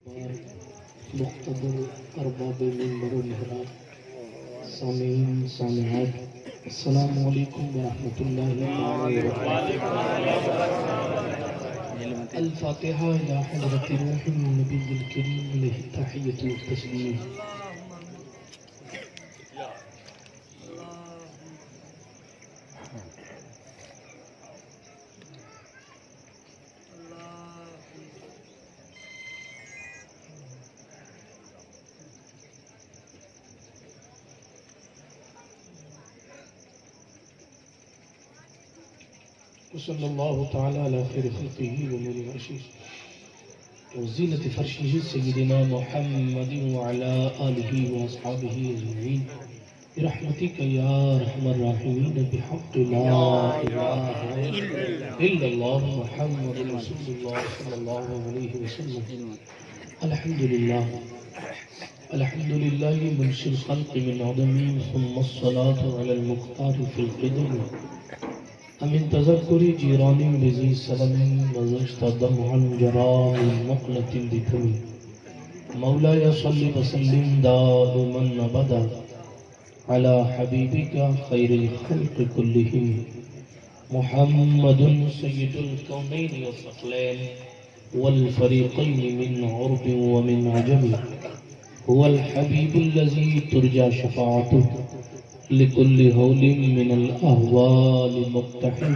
مقتدر ارباب منبر و محراب سامعین سامعات السلام علیکم ورحمۃ اللہ وبرکاتہ. الفاتحہ الی حضرت روح النبی الکریم علیہ التحیۃ والتسلیم. وصلی اللہ تعالی علی خیر خلقہ ونور عرشہ وزینۃ فرشہ سیدنا محمد وعلی آلہ واصحابہ اجمعین برحمتک یا ارحم الراحمین بحق لا الہ الا اللہ محمد رسول اللہ صلی اللہ علیہ وسلم. الحمدللہ منشی الخلق من عدم ثم الصلاة علی المختار فی القدم امن تذکر جیران بزی سلم وزشت دمعا جرا من مقلة بکمی. مولاي صل وسلم دائما ابدا على حبيبك خير الخلق كلهم محمد سيد الكونين والثقلين والفريقين من عرب ومن عجم. هو الحبيب الذي ترجى شفاعته لكل هول من الأهوال مقتحم.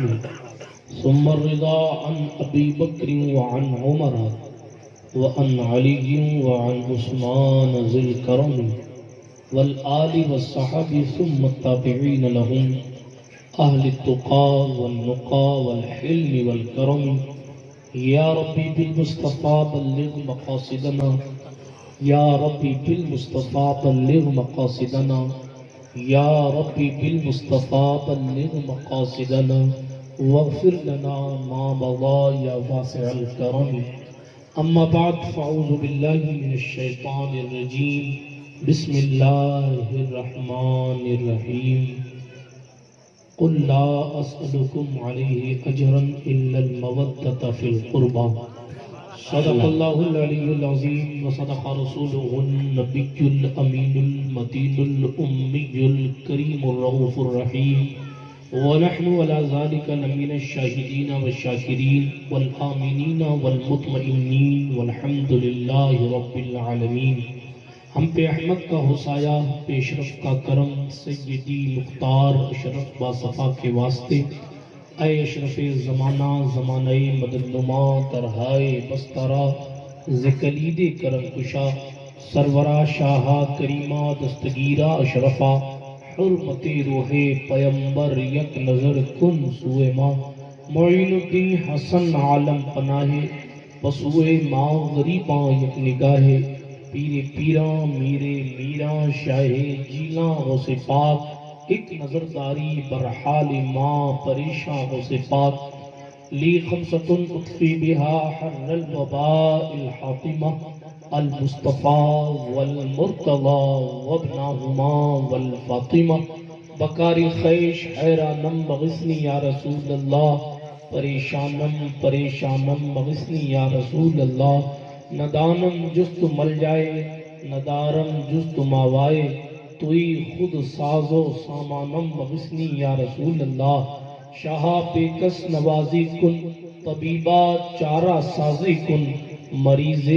ثم الرضا عن أبي بكر وعن عمر وعن علي وعن عثمان ذي الكرم والآل والصحب ثم التابعين لهم أهل التقى والنقى والحلم والكرم. يا ربي بالمصطفى بلغ مقاصدنا يا ربي بالمصطفى بلغ مقاصدنا یا ربی بالمصطفیٰ بلغ مقاصدنا واغفر لنا ما مضى یا واسع الکرم. اما بعد فاعوذ باللہ من الشیطان الرجیم. بسم اللہ الرحمن الرحیم. قل لا اسألكم علیہ اجرا الا المودة فی القربى. صدق اللہ العلی العظیم وصدق رسوله النبی الامین المتین الامی الکریم الرؤوف الرحیم. ونحن على ذلك لمن الشاہدین والشاکرین والآمنین والمطمئنین والحمد للہ رب العالمین. ہم پہ احمد کا حسایہ پیشرف کا کرم سیدی مختار اشرف باصفا کے واسطے. اے اشرف زمانہ زمانہ مدنما ترہائے بسترہ ذکلید کرم کشا سرورہ شاہا کریمہ دستگیرہ اشرفہ حرمت روح پیمبر یک نظر کن سوئے ماں معین الدین حسن عالم پناہ بسوئے ماں غریباں یک نگاہ پیر پیراں میرے میراں شاہ جیلاں غوث پاک ایک نظرداری برحال ماں پریشاں ہو صفات. لی خمسۃ اطفی بہا حر الوباء الحاطمہ المصطفیٰ والمرتضی وابنہما والفاطمہ. بکاری خیش حیرانم مغثنی یا رسول اللہ پریشانم مغثنی یا رسول اللہ. ندانم جست مل جائے ندارم جست ماوائے توئی خود ساز و سامانم مغثنی یا رسول اللہ. شاہا بیکس نوازی کن طبیبہ چارہ سازی کن مریض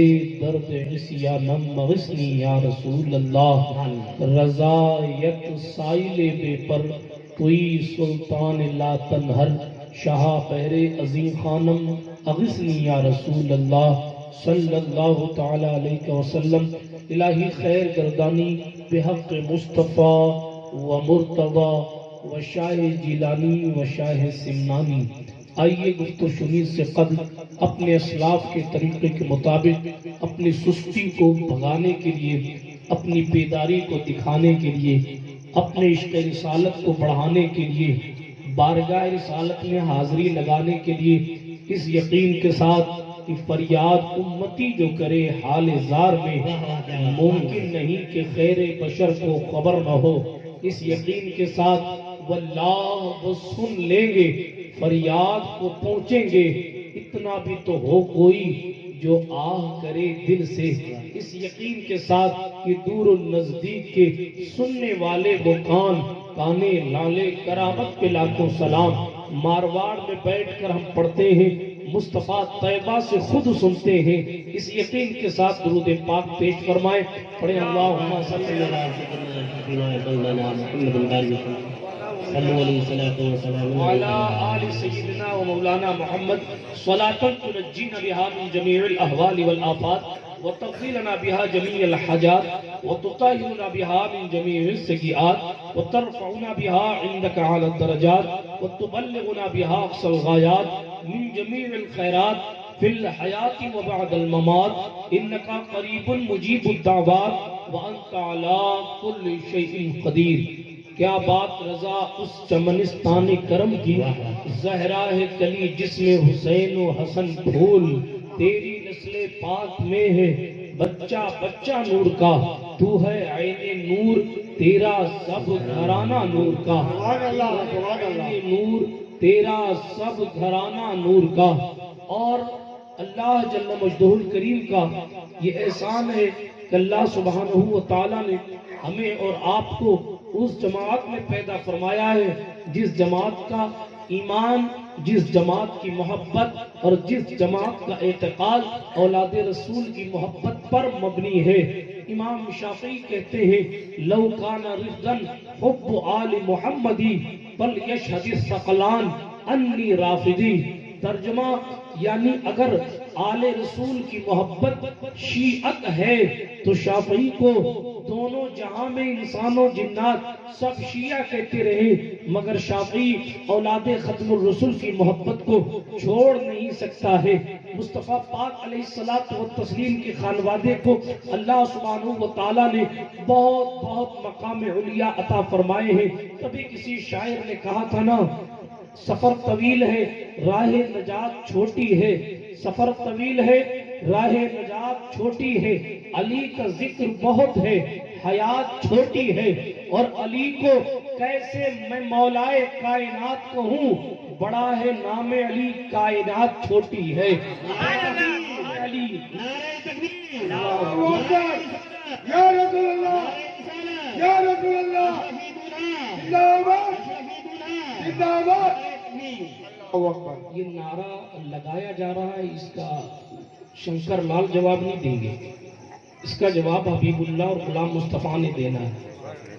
درد عصیانم مغثنی یا رسول اللہ. رضا یک سائل بے پر توئی سلطان لا تنہر شاہا پہر عظیم خانم اغثنی یا رسول اللہ صلی اللہ تعالی علیہ وسلم. الہی خیر گردانی بحق مصطفیٰ و مرتضی و شاہ جیلانی و شاہ سمنانی. آئیے گفت و شنید سے قبل اپنے اسلاف کے طریقے کے مطابق اپنی سستی کو بھگانے کے لیے اپنی بیداری کو دکھانے کے لیے اپنے عشق رسالت کو بڑھانے کے لیے بارگاہ رسالت میں حاضری لگانے کے لیے اس یقین کے ساتھ کہ فریاد امتی جو کرے حال زار میں ممکن نہیں کہ خیر بشر کو خبر نہ ہو. اس یقین کے ساتھ واللہ وہ سن لیں گے فریاد کو پہنچیں گے. اتنا بھی تو ہو کوئی جو آہ کرے دل سے، اس یقین کے ساتھ کہ دور و نزدیک کے سننے والے وہ کانے لالے کرامت پہ لاکھوں سلام۔ مارواڑ میں بیٹھ کر ہم پڑھتے ہیں، مصطفیٰ طیبہ سے خود سنتے ہیں، اس یقین کے ساتھ درود پاک پیش فرمائیں۔ پڑھیں اللہم صلی اللہ وعلى آل سيدنا ومولانا محمد صلاة تنجينا بها من جميع الأهوال والآفات وتغفر لنا بها جميع الحاجات وتطهرنا بها من جميع السيئات وترفعنا بها عندك على الدرجات وتبلغنا بها أقصى الغايات من جميع الخيرات في الحياة وبعد الممات إنك قريب مجيب الدعوات وأنت على كل شيء قدير۔ کیا بات رضا اس چمنستان کرم کی، زہرا ہے کلی جس میں حسین و حسن پھول، تیری نسل پاک میں ہے بچہ بچہ نور کا، تو ہے عین نور تیرا سب گھرانہ نور کا، عین نور تیرا سب گھرانہ نور کا۔ اور اللہ جل مجدہ الکریم کا یہ احسان ہے کہ اللہ سبحانہ و تعالیٰ نے ہمیں اور آپ کو اس جماعت میں پیدا فرمایا ہے جس جماعت کا ایمان، جس جماعت کی محبت اور جس جماعت کا اعتقاد اولاد رسول کی محبت پر مبنی ہے۔ امام شافعی کہتے ہیں لو کان رفضا حب آل محمدی بل یشہد الثقلان انی رافضی۔ ترجمہ یعنی اگر آل رسول کی محبت شیعت ہے تو شافعی کو دونوں جہاں میں انسان و جنات سب شیعہ کہتے رہے، مگر شافعی اولاد ختم الرسل کی محبت کو چھوڑ نہیں سکتا ہے۔ مصطفیٰ پاک علیہ الصلوۃ والتسلیم کے خانوادے کو اللہ سبحانہ و تعالیٰ نے بہت بہت مقام علیٰ عطا فرمائے ہیں۔ کبھی کسی شاعر نے کہا تھا نا، سفر طویل ہے راہ نجات چھوٹی ہے، سفر طویل ہے راہ نجات چھوٹی ہے، علی کا ذکر بہت ہے حیات چھوٹی ہے، اور علی کو کیسے میں مولائے کائنات کہوں، بڑا ہے نام علی کائنات چھوٹی ہے۔ علی یا رسول اللہ، یا رسول اللہ، یہ نعرہ لگایا جا رہا ہے، اس کا شنکر لال جواب نہیں دیں گے، اس کا جواب حبیب اللہ اور غلام مصطفیٰ نے دینا ہے۔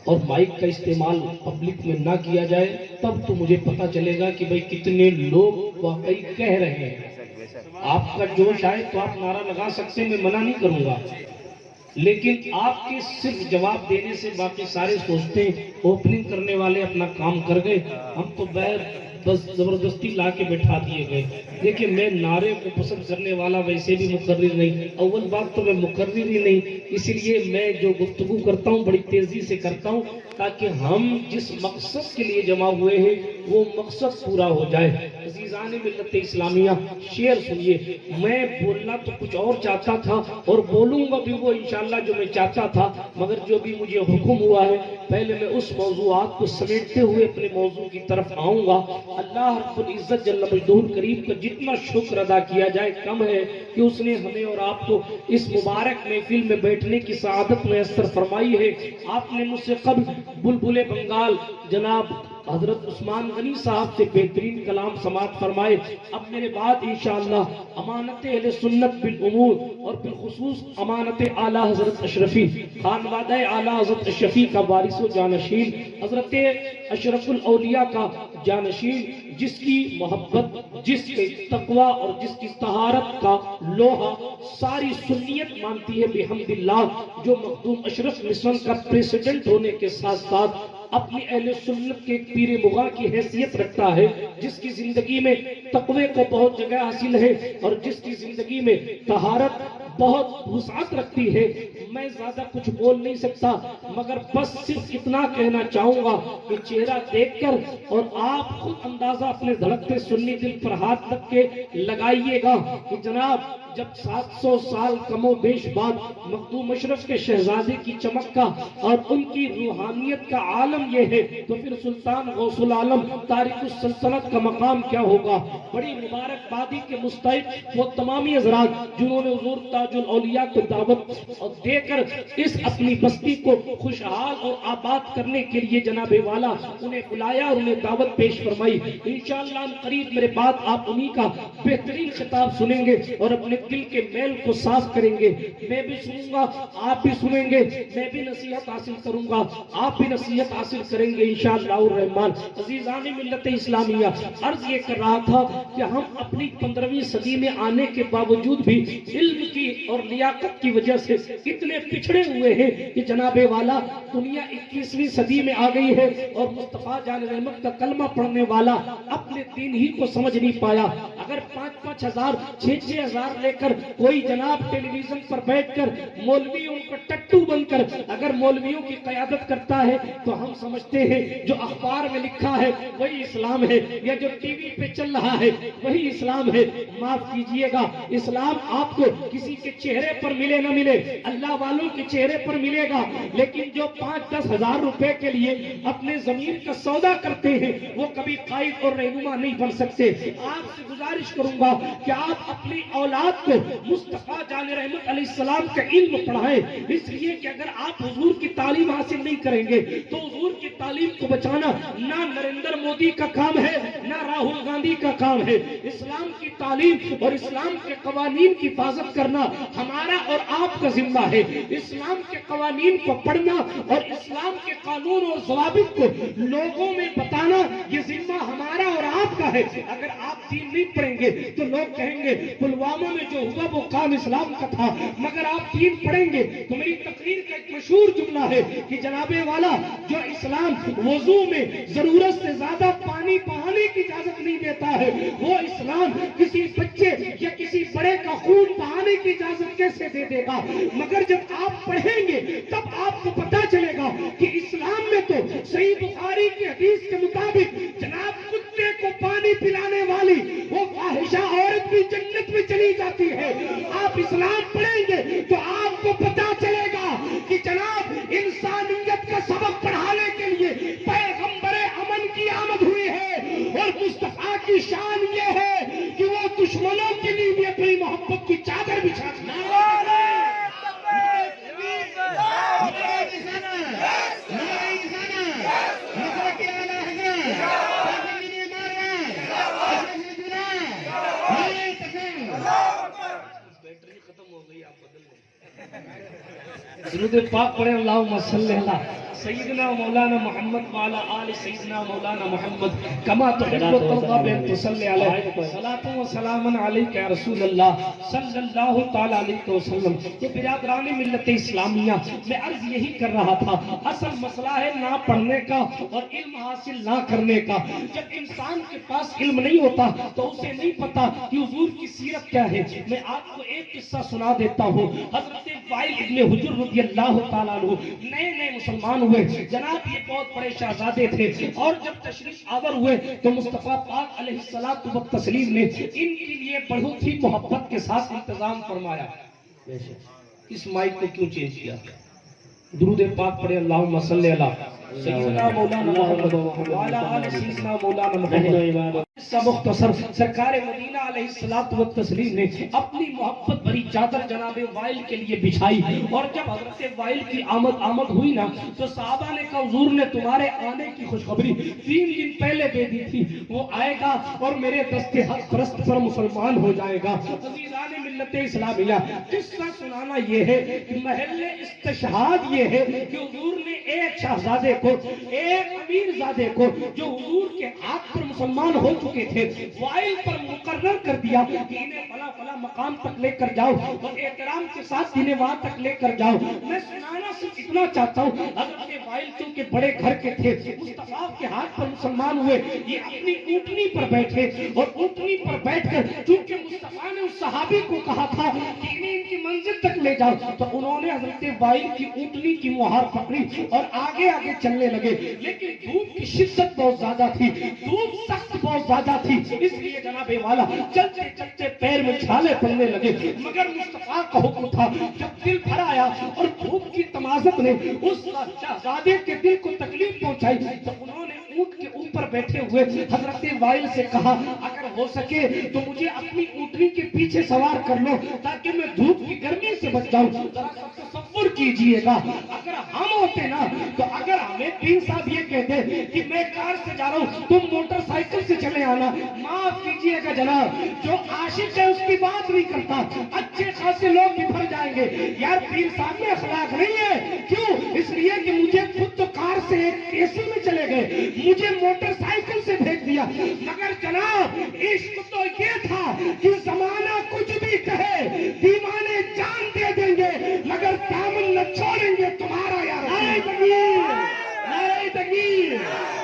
اور مائک کا استعمال پبلک میں نہ کیا جائے، تب تو مجھے پتا چلے گا کہ بھئی کتنے لوگ واقعی کہہ رہے ہیں۔ آپ کا جوش آئے تو آپ نعرہ لگا سکتے ہیں، میں منع نہیں کروں گا، لیکن آپ کے صرف جواب دینے سے باقی سارے سوچتے ہیں اوپننگ کرنے والے اپنا کام کر گئے، ہم تو بس زبردستی لا کے بٹھا دیے گئے۔ دیکھیں میں نعرے کو پسند کرنے والا ویسے بھی مقرر نہیں، اول بات تو میں مقرر ہی نہیں، اس لیے میں جو گفتگو کرتا ہوں بڑی تیزی سے کرتا ہوں تاکہ ہم جس مقصد کے لیے جمع ہوئے ہیں وہ مقصد پورا ہو جائے۔ عزیزان ملت اسلامیہ شعر سنیے، میں بولنا تو کچھ اور چاہتا تھا اور بولوں گا بھی وہ انشاءاللہ جو میں چاہتا تھا، مگر جو بھی مجھے حکم ہوا ہے پہلے میں اس موضوعات کو سمیٹتے ہوئے اپنے موضوع کی طرف آؤں گا۔ اللہ رب العزت جل مجدہ الکریم کا جتنا شکر ادا کیا جائے کم ہے کہ اس نے ہمیں اور آپ کو اس مبارک محفل میں بیٹھنے کی سعادت میسر فرمائی ہے۔ آپ نے مجھ سے قبل بلبل بنگال جناب حضرت عثمان غنی صاحب سے بہترین کلام سماعت فرمائے، اب میرے بعد انشاءاللہ امانت اہل سنت بالامور اور بالخصوص امانت اعلیٰ حضرت اشرفی خانوادہ اعلیٰ حضرت اشرفی کا وارث و جانشین، حضرت اشرف الاولیاء کا جانشین، جس کی محبت، جس کے تقوی اور جس کی طہارت کا لوہا ساری سنیت مانتی ہے بحمد اللہ، جو مخدوم اشرف مشن کا پریسیڈنٹ ہونے کے ساتھ ساتھ اپنی اہل سنت کے پیر مغاں کی حیثیت رکھتا ہے، جس کی زندگی میں تقوی کو بہت جگہ حاصل ہے اور جس کی زندگی میں طہارت بہت وسعت رکھتی ہے. میں زیادہ کچھ بول نہیں سکتا مگر بس صرف اتنا کہنا چاہوں گا کہ چہرہ دیکھ کر اور آپ خود اندازہ اپنے دھڑکتے سنی دل پر ہاتھ رکھ کے لگائیے گا کہ جناب جب 700 سال کم و بیش بعد مخدوم اشرف کے شہزادے کی چمک کا اور ان کی روحانیت کا عالم یہ ہے تو پھر سلطان غوث العالم تاریخ السلطنت کا مقام کیا ہوگا. بڑی مبارکبادی کے مستحق وہ تمامی حضرات جنہوں نے حضور تاج الاولیاء کو دعوت دے کر اس اپنی بستی کو خوشحال اور آباد کرنے کے لیے جناب والا انہیں بلایا اور انہیں دعوت پیش فرمائی. انشاءاللہ قریب میرے بات آپ انہی کا بہترین خطاب سنیں گے اور اپنے دل کے میل کو صاف کریں گے. میں بھی سنوں گا, آپ بھی سنیں گے, میں بھی نصیحت حاصل کروں گا, آپ بھی نصیحت حاصل کریں گے انشاءاللہ الرحمن. عزیزان ملت اسلامیہ, عرض یہ کر رہا تھا کہ ہم اپنی 15ویں صدی میں آنے کے باوجود بھی علم کی اور لیاقت کی وجہ سے اتنے پچھڑے ہوئے ہیں کہ جناب والا دنیا 21ویں صدی میں آ گئی ہے اور مصطفیٰ جان رحمت کا کلمہ پڑھنے والا اپنے دین ہی کو سمجھ نہیں پایا. اگر 5-5 ہزار 6-6 ہزار لے کر کوئی جناب ٹیلی ویژن پر بیٹھ کر مولویوں کو ٹٹو بن کر اگر مولویوں کی قیادت کرتا ہے تو ہم سمجھتے ہیں جو اخبار میں لکھا ہے وہی اسلام ہے, یا جو ٹی وی پہ چل رہا ہے وہی اسلام ہے. معاف کیجئے گا, اسلام آپ کو کسی کے چہرے پر ملے نہ ملے, اللہ والوں کے چہرے پر ملے گا, لیکن جو 5-10 ہزار روپے کے لیے اپنے ضمیر کا سودا کرتے ہیں وہ کبھی قائد اور رہنما نہیں بن سکتے. آپ سے گزارش کروں گا کہ آپ اپنی اولاد کو مصطفیٰ جان رحمت علیہ السلام کا علم پڑھائیں, اس لیے کہ اگر آپ حضور کی تعلیم حاصل نہیں کریں گے تو حضور کی تعلیم کو بچانا نہ نریندر مودی کا کام ہے نہ راہل گاندھی کا کام ہے. اسلام کی تعلیم اور اسلام کے قوانین کی حفاظت کرنا ہمارا اور آپ کا ذمہ ہے. اسلام کے قوانین کو پڑھنا اور اسلام کے قانون اور ضوابط کو لوگوں میں بتانا یہ ذمہ ہمارا اور آپ کا ہے. اگر آپ دین نہیں پڑھیں گے تو لوگ کہیں گے پلوامہ میں جو ہوا وہ کام اسلام کا تھا, مگر آپ دین پڑھیں گے تو میری تقریر کا ایک مشہور جملہ ہے کہ جناب والا جو اسلام وضو میں ضرورت سے زیادہ پانی بہانے کی اجازت نہیں دیتا ہے وہ اسلام کسی بچے یا کسی بڑے کا خون بہانے کی اجازت کیسے دے دے گا. مگر جب آپ پڑھیں گے تب آپ کو پتا چلے گا کہ اسلام میں تو صحیح بخاری کی حدیث کے مطابق جناب کتے کو پانی پلانے والی وہ فاحشہ عورت بھی جنت میں چلی جاتی ہے. آپ اسلام پڑھیں گے تو آپ کو پتا چلے گا کہ جناب انسانیت کا سبق پڑھانے کے لیے پیغمبر امن کی آمد ہوئی ہے اور مصطفیٰ کی شان یہ ہے کہ وہ دشمنوں کے لیے بھی اپنی محبت کی چادر بچھا درود پاک پڑھیں اللہم صلی اللہ سیدنا مولانا محمد وعلا آل سیدنا مولانا محمد کما تحب و ترضى بأن تصلی علیہ صلاة و سلاما علیک یا رسول اللہ صلی اللہ تعالی علیہ وسلم. یہ برادران ملت اسلامیہ میں عرض یہی کر رہا تھا, اصل مسئلہ ہے نہ پڑھنے کا اور علم حاصل نہ کرنے کا. جب انسان کے پاس علم نہیں ہوتا تو اسے نہیں پتا کہ حضور کی سیرت کیا ہے. میں آپ کو ایک قصہ سنا دیتا ہوں. حضرت وائل ابن حجر رضی اللہ تعالیٰ عنہ نئے مسلمان ہوئے. جناب یہ بہت بڑے شہزادے تھے اور جب تشریف آور ہوئے تو مصطفیٰ پاک علیہ الصلوۃ والتسلیم نے ان کے لیے بہت ہی محبت کے ساتھ انتظام فرمایا. اس مائک کو کیوں چینج کیا؟ درود پاک پڑھے اللہم صلی اللہ سیدنا مولانا محمد وعلا آل سیدنا مولانا محمد. مختصر سرکار مدینہ علیہ الصلوۃ والتسلیم نے اپنی محبت بھری چادر جناب وائل کے لیے بچھائی اور جب حضرت وائل کی آمد ہوئی نا تو صحابہ نے کہا حضور نے تمہارے آنے کی خوشخبری 3 دن پہلے دے دی تھی, وہ آئے گا اور میرے دست حق پرست پر مسلمان ہو جائے گا. عزیزان ملت اسلامیہ قصہ سنانا یہ ہے کہ محل استشہاد یہ ہے کہ حضور نے ایک شہزادے کو ایک امیر زادے کو جو حضور کے ہاتھ پر مسلمان ہو چکے تھے وائل پر مقرر کر دیا کہ انہیں فلا اعلیٰ مقام تک لے کر جاؤ اور احترام کے ساتھ انہیں وہاں تک لے کر جاؤ. میں سنانا صرف اتنا چاہتا ہوں, حضرت وائل چونکہ بڑے گھر کے تھے, مصطفیٰ کے ہاتھ پر مسلمان ہوئے, یہ اپنی اونٹنی پر بیٹھے اور اونٹنی پر بیٹھ کر چونکہ مصطفیٰ نے اس صحابی کو کہا تھا کہ انہیں ان کی منزل تک لے جاؤ, تو انہوں نے حضرت وائل کی اونٹنی کی مہار پکڑی اور آگے آگے چلنے لگے. لیکن دھوپ کی شدت بہت زیادہ تھی, دھوپ سخت بہت زیادہ تھی, اس لیے جناب والا چلتے چلتے پیر میں چھالے پڑنے لگے. مگر مصطفیٰ کا حکم تھا, جب دل بھر آیا اور دھوپ کی تمازت نے اس شہزادے کے دل کو تکلیف پہنچائی, تو انہوں نے اونٹ کے اوپر بیٹھے ہوئے حضرت وائل سے کہا, اگر ہو سکے تو مجھے اپنی اونٹنی کے پیچھے سوار کر لو تاکہ میں دھوپ کی گرمی سے بچ جاؤں. ذرا تصور کیجئے گا, اگر ہم ہوتے نا, تو اگر ہمیں پیر صاحب یہ کہتے کہ میں کار سے جا رہا ہوں, تم موٹر سائیکل سے چلے آنا, معاف کیجئے گا جناب, جو عاشق ہے اس کی بات نہیں کرتا, اچھے خاصے لوگ بھی بھر جائیں گے. یار پیر صاحب میں اخلاق نہیں ہے, کیوں؟ اس لیے کہ مجھے خود تو کار سے ایک اے سی میں چلے گئے, مجھے موٹر سائیکل سے بھیج دیا. مگر جناب عشق تو یہ تھا کہ زمانہ کچھ بھی کہے, دیوانے جان دے دیں گے مگر دامن نہ چھوڑیں گے تمہارا. یار نعرہ تکبیر, نعرہ تکبیر,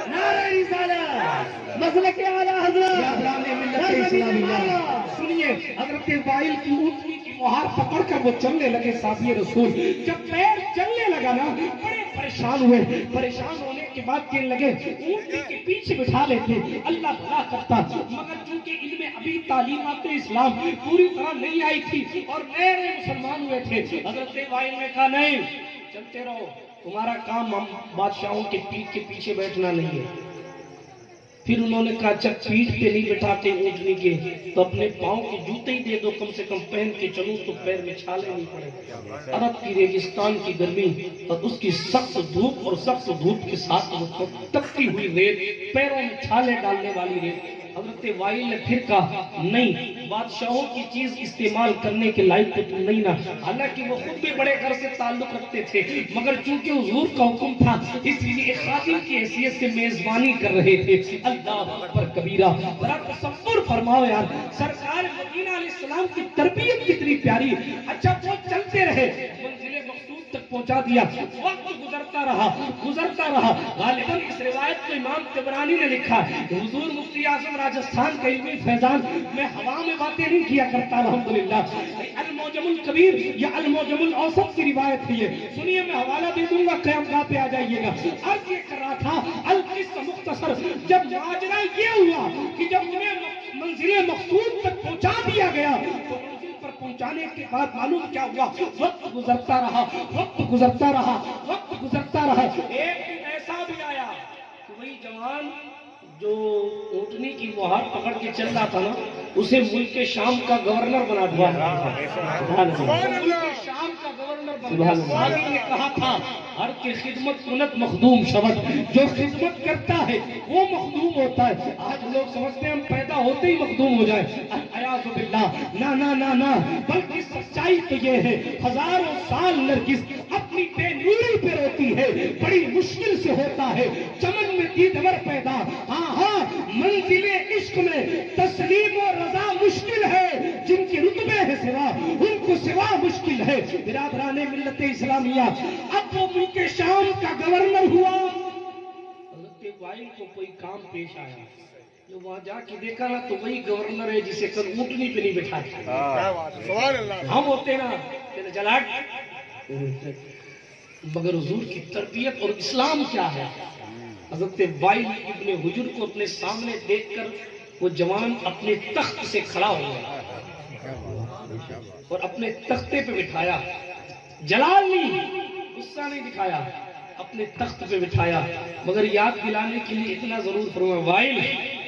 نعرہ رسالت, مسلک اعلیٰ حضرت ملت اسلامیہ. سنیے, حضرت وائل کی اونٹنی کی مہار پکڑ کر وہ چلنے لگے صحابی رسول. جب پیر چلنے لگا نا, بڑے پریشان ہوئے. پریشان ہونے کے بعد کہنے لگے اونٹنی کے پیچھے بٹھا لیتے, اللہ بھلا کرتا. مگر چونکہ ان میں ابھی تعلیمات اسلام پوری طرح نہیں آئی تھی اور نئے نئے مسلمان ہوئے تھے, حضرت وائل نے کہا نہیں, چلتے رہو, تمہارا کام ہم بادشاہوں کے پیٹھ کے پیچھے بیٹھنا نہیں ہے. پھر انہوں نے کہا جب پیٹھ پہ نہیں بٹھاتے اونٹنی کے تو اپنے پاؤں کے جوتے ہی دے دو, کم سے کم پہن کے چلوں تو پیر میں چھالے نہیں پڑے. عرب کی ریگستان کی گرمی اور اس کی سخت دھوپ اور سخت دھوپ کے ساتھ وہ تپتی ہوئی ریت, پیروں میں چھالے ڈالنے والی ریت. حضرت وائل نے پھر کہا نہیں, بادشاہوں کی چیز استعمال کرنے کے لائق تو تم نہیں نا. حالانکہ وہ خود بھی بڑے گھر سے تعلق رکھتے تھے, مگر چونکہ حضور کا حکم تھا اس لیے ایک خادم کی حیثیت سے میزبانی کر رہے تھے. اللہ اکبر کبیرہ. ذرا تصور فرماؤ یار, سرکار مدینہ علیہ السلام کی تربیت کتنی پیاری. اچھا وہ چلتے رہے, منزل مقصود تک پہنچا دیا, وقت گزرتا رہا. غالباً اس روایت کو امام طبرانی نے لکھا ہے. حضور مفتی اعظم راجستھان کا علمی فیضان, میں ہوا میں باتیں نہیں کیا کرتا الحمدللہ. المعجم الکبیر یا المعجم الاوسط کی روایت ہے, سنیے میں حوالہ دے دوں گا, قیام گاہ پہ آ جائیے گا. عرض یہ کر رہا تھا, القصہ مختصر, جب ماجرا یہ ہوا کہ جب انہیں منزل مقصود تک پہنچا دیا گیا تو منزل پر پہنچانے کے بعد معلوم کیا ہوا, وقت گزرتا رہا. ایک دن ایسا بھی آیا کہ وہی جوان جو اونٹنی کی مہار پکڑ کے چل رہا تھا نا, اسے ملک شام کا گورنر بنا دیا. شام کا گورنر بنا دیا. نے کہا تھا ہر کی خدمت کنت مخدوم شبد, جو خدمت کرتا ہے وہ مخدوم ہوتا ہے. آج لوگ سمجھتے ہیں ہم پیدا ہوتے ہی مخدوم ہو جائیں, اعوذ باللہ. نا نا نا نا, بلکہ سچائی تو یہ ہے ہزاروں سال نرگس اپنی بے نوری پہ روتی ہے, بڑی مشکل سے ہوتا ہے چمن میں دیدور پیدا. ہاں ہاں, منزل عشق میں تسلیم و رضا مشکل ہے, جن کے رتبے ہے سوا ان کو سوا مشکل ہے. برادران ملت اسلامیہ, اب وہ ملک شام کا گورنر ہوا. حضرت وائل کو کوئی کام پیش آیا, جو وہاں جا کے دیکھا نا تو وہی گورنر ہے جسے کل اونٹنی پہ نہیں بٹھایا. ہم ہوتے نا جلاٹ. مگر حضور کی تربیت اور اسلام کیا ہے. حضرت وائل ابن حجر کو اپنے سامنے دیکھ کر وہ جوان اپنے تخت سے کھڑا ہو گیا اور اپنے تختے پہ بٹھایا. جلال نہیں, غصہ نہیں دکھایا, اپنے تخت پہ بٹھایا. مگر یاد دلانے کے لیے اتنا ضرور فرمایا, وائل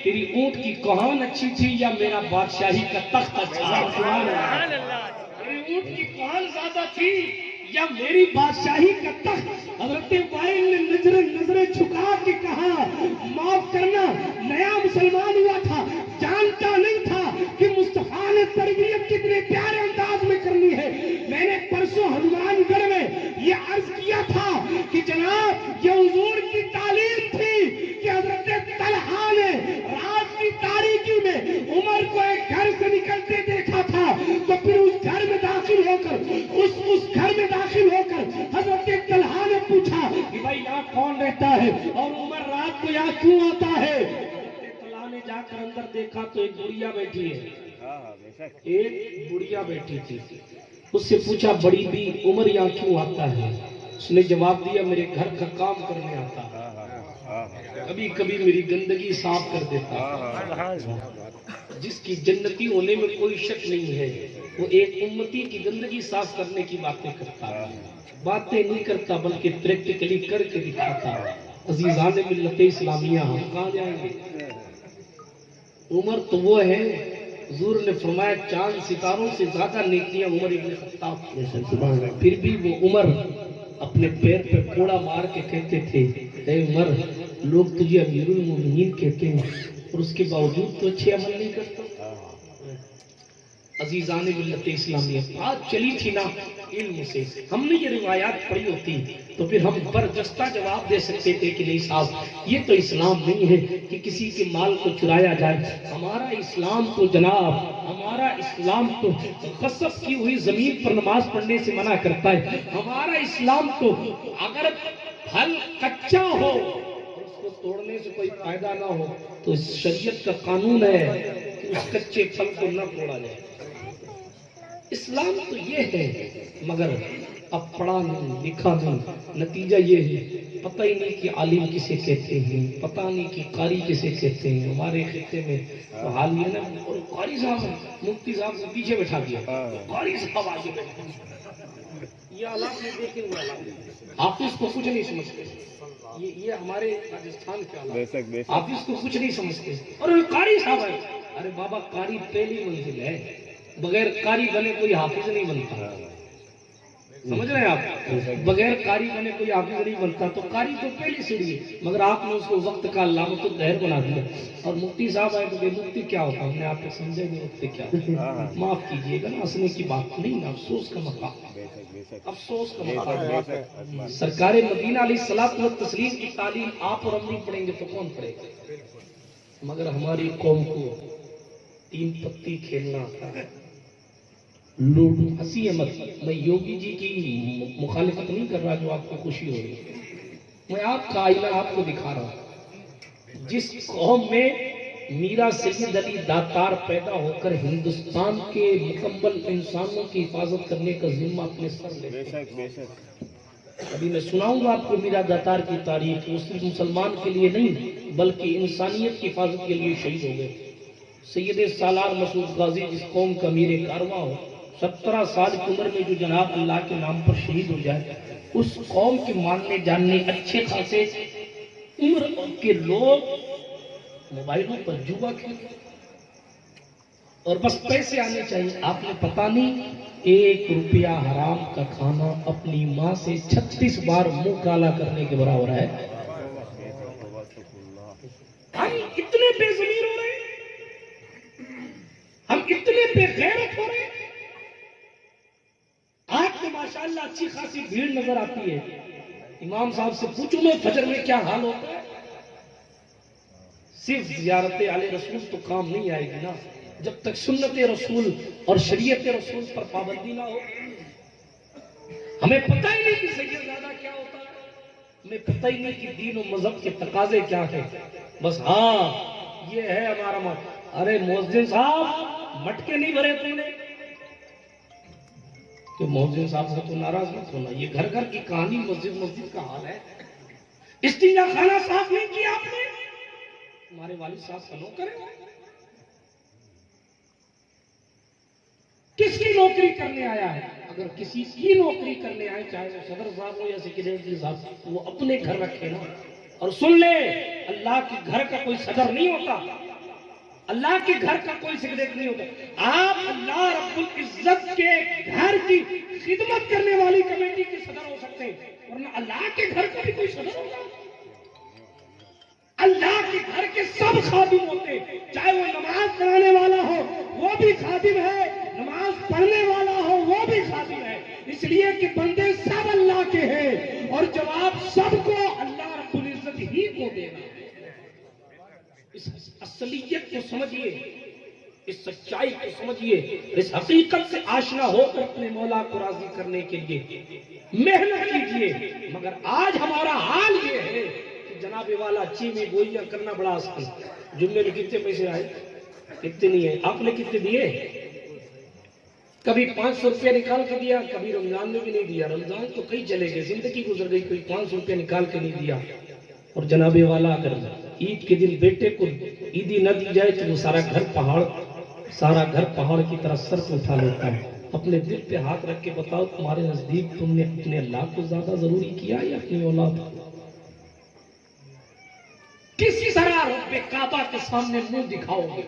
تیری اونٹ کی کوہان اچھی تھی یا میرا بادشاہی کا تخت اچھا تھا؟ تیری اونٹ کی کوہان زیادہ تھی یا میری بادشاہی کا تخت؟ حضرت وائل نے نظریں جھکا کے کہا, معاف کرنا, نیا مسلمان ہوا تھا, جانتا نہیں تھا کہ مصطفیٰ نے تربیت کتنے پیارے انداز میں کرنی ہے. میں نے پرسوں ہنومان گڑھ میں یہ عرض کیا تھا کہ جناب یہ حضور کی تعلیم تھی کہ حضرت طلحہ نے رات کی تاریکی میں عمر کو ایک گھر سے نکلتے دیکھا تھا. یہاں کون رہتا ہے اور عمر رات کو یہاں کیوں آتا ہے؟ فلاں نے جا کر اندر دیکھا تو ایک بڑھیا بیٹھی ہے، ایک بڑھیا بیٹھی تھی. اس سے پوچھا بڑی بھی عمر یہاں کیوں آتا ہے؟ اس نے جواب دیا میرے گھر کا کام کرنے آتا ہے، کبھی کبھی میری گندگی صاف کر دیتا. جس کی جنتی ہونے میں کوئی شک نہیں ہے وہ ایک امتی کی گندگی صاف کرنے کی باتیں کرتا ہے، باتیں نہیں کرتا بلکہ پریکٹیکلی کر کے دکھاتا ہے. عزیزان ملت اسلامیہ ہم کہاں جائیں گے؟ عمر تو وہ ہے، حضور نے فرمایا چاند ستاروں سے زیادہ نیکیاں عمر ابن خطاب. پھر بھی وہ عمر اپنے پیر پہ کوڑا مار کے کہتے تھے اے عمر لوگ تجھے امیر المومنین کہتے ہیں اور اس کے باوجود تو اچھے عمل نہیں کرتا. عزیزان ملت اسلامیہ بات چلی تھی نا علم سے، ہم نے یہ روایات پڑھی ہوتی تو پھر ہم برجستہ جواب دے سکتے تھے کہ نہیں صاحب یہ تو اسلام نہیں ہے کہ کسی کے مال کو چرایا جائے. ہمارا اسلام تو جناب، ہمارا اسلام تو غصب کی ہوئی زمین پر نماز پڑھنے سے منع کرتا ہے. ہمارا اسلام تو اگر پھل کچا ہو اس کو توڑنے سے کوئی فائدہ نہ ہو تو شریعت کا قانون ہے کہ اس کچے پھل کو نہ توڑا جائے. اسلام تو یہ ہے، مگر اب پڑھا نہیں لکھا نہیں، نتیجہ یہ ہے پتہ ہی نہیں کہ عالم کسے کہتے ہیں، پتہ نہیں کہ قاری کسے کہتے ہیں. ہمارے خطے میں تو حال یہ نا اور قاری صاحب مفتی صاحب کو پیچھے بٹھا دیا، قاری صاحب آگے بیٹھے. یہ حالات میں دیکھے ہوئے حالات، حافظ کو کچھ نہیں سمجھتے. یہ ہمارے راجستھان کے حالات، حافظ کو کچھ نہیں سمجھتے اور قاری صاحب ہے. ارے بابا قاری پہلی منزل ہے، بغیر قاری بنے کوئی حافظ نہیں بنتا. سمجھ رہے ہیں آپ؟ بغیر قاری بنے کوئی حافظ نہیں بنتا. تو قاری تو پہلی سیڑھی ہے، مگر آپ نے اس کو وقت کا علامت الدہر بنا دیا. اور مفتی صاحب آئے تو کہ مفتی کیا ہوتا؟ ہم نے آپ کو سمجھا نہیں وقت کیا ہوتا. معاف کیجیے گا نا، ہنسنے کی بات نہیں، افسوس کا مقام، افسوس کا مقام. سرکار مدینہ علیہ الصلوۃ والتسلیم کی تعلیم آپ اور ہم نہیں پڑھیں گے تو کون پڑھے گا؟ مگر ہماری قوم کو تین پتی کھیلنا آتا ہے. لوڈو ہنسی ہے مت، میں یوگی جی کی مخالفت نہیں کر رہا جو آپ کو خوشی ہو رہی ہے. میں آپ کا آئینہ آپ کو دکھا رہا ہوں. جس قوم میں میرا سید علی داتار پیدا ہو کر ہندوستان کے مکمل انسانوں کی حفاظت کرنے کا ذمہ اپنے سر لیتے. ابھی میں سناؤں گا آپ کو میرا داتار کی تاریخ. مسلمان کے لیے نہیں بلکہ انسانیت کی حفاظت کے لیے شہید ہو گئے. سید سالار مسعود غازی جس قوم کا امیر کارواں ہو، 17 سال کی عمر میں جو جناب اللہ کے نام پر شہید ہو جائے، اس قوم کے ماننے جاننے اچھے خاصے عمر کے لوگ موبائلوں پر جوا کھیلتے اور بس پیسے آنے چاہیے. آپ نے پتا نہیں 1 روپیہ حرام کا کھانا اپنی ماں سے 36 بار منہ کالا کرنے کے برابر ہے. ہم اتنے بے ضمیر ہو رہے ہیں، ہم اتنے بے غیرت ہو رہے ہیں. آپ کو ماشاءاللہ اچھی خاصی بھیڑ نظر آتی ہے. امام صاحب سے پوچھو میں فجر میں کیا حال ہوتا ہے. صرف زیارت آل رسول تو کام نہیں آئے گی نا جب تک سنت رسول اور شریعت رسول پر پابندی نہ ہو. ہمیں پتہ ہی نہیں کہ سیدزادہ کیا ہوتا ہے، ہمیں پتہ ہی نہیں کہ دین و مذہب کے تقاضے کیا ہیں. بس ہاں یہ ہے ہمارا مت. ارے مؤذن صاحب مٹکے نہیں بھرے تم نے کہ مؤذن صاحب سے تو ناراض مت ہونا. یہ گھر گھر کی کہانی مسجد کا حال ہے. استنجا خانہ صاف نہیں کیا آپ نے، ہمارے والد صاحب کا نوکر ہے. کس کی نوکری کرنے آیا ہے؟ اگر کسی کی نوکری کرنے آئے چاہے وہ صدر صاحب ہو یا سیکریٹری صاحب، وہ اپنے گھر رکھے نا. اور سن لے اللہ کے گھر کا کوئی صدر نہیں ہوتا، اللہ کے گھر کا کوئی سیکریٹری نہیں ہوتا. آپ اللہ رب العزت کے گھر کی خدمت کرنے والی کمیٹی کے صدر ہو سکتے ہیں، ورنہ اللہ کے گھر کا بھی کوئی صدر ہوگا؟ اللہ کے گھر کے سب خادم ہوتے، چاہے وہ نماز پڑھانے والا ہو وہ بھی خادم ہے، نماز پڑھنے والا ہو وہ بھی خادم ہے. اس لیے کہ بندے سب اللہ کے ہیں اور جواب سب کو اللہ رب العزت ہی کو دینا. اس اصلیت کو سمجھیے. اس سچائی کو سمجھیے، اس حقیقت سے آشنا ہو کر اپنے مولا کو راضی کرنے کے لیے محنت کیجیے۔ مگر آج ہمارا حال یہ ہے کہ جناب والا چیمی گوئیاں کرنا بڑا آسان۔ جمعے میں کتنے پیسے آئے؟ کتنے نہیں ہے؟ آپ نے کتنے دیے؟ کبھی 500 روپیہ نکال کے دیا، کبھی رمضان میں بھی نہیں دیا۔ رمضان تو کئی چلے گئے، زندگی گزر گئی، کوئی 500 روپیہ نکال کے نہیں دیا۔ اور جناب والا اگر عید کے دن بیٹے کو عیدی نہ دی جائے تو وہ سارا گھر پہاڑ کی طرح سر کو اٹھا لیتا ہے۔ اپنے دل پہ ہاتھ رکھ کے بتاؤ، تمہارے نزدیک تم نے اپنے اللہ کو زیادہ ضروری کیا یا اپنی اولاد کو؟ کسی طرح رب کعبہ کے سامنے منہ دکھاؤ گے؟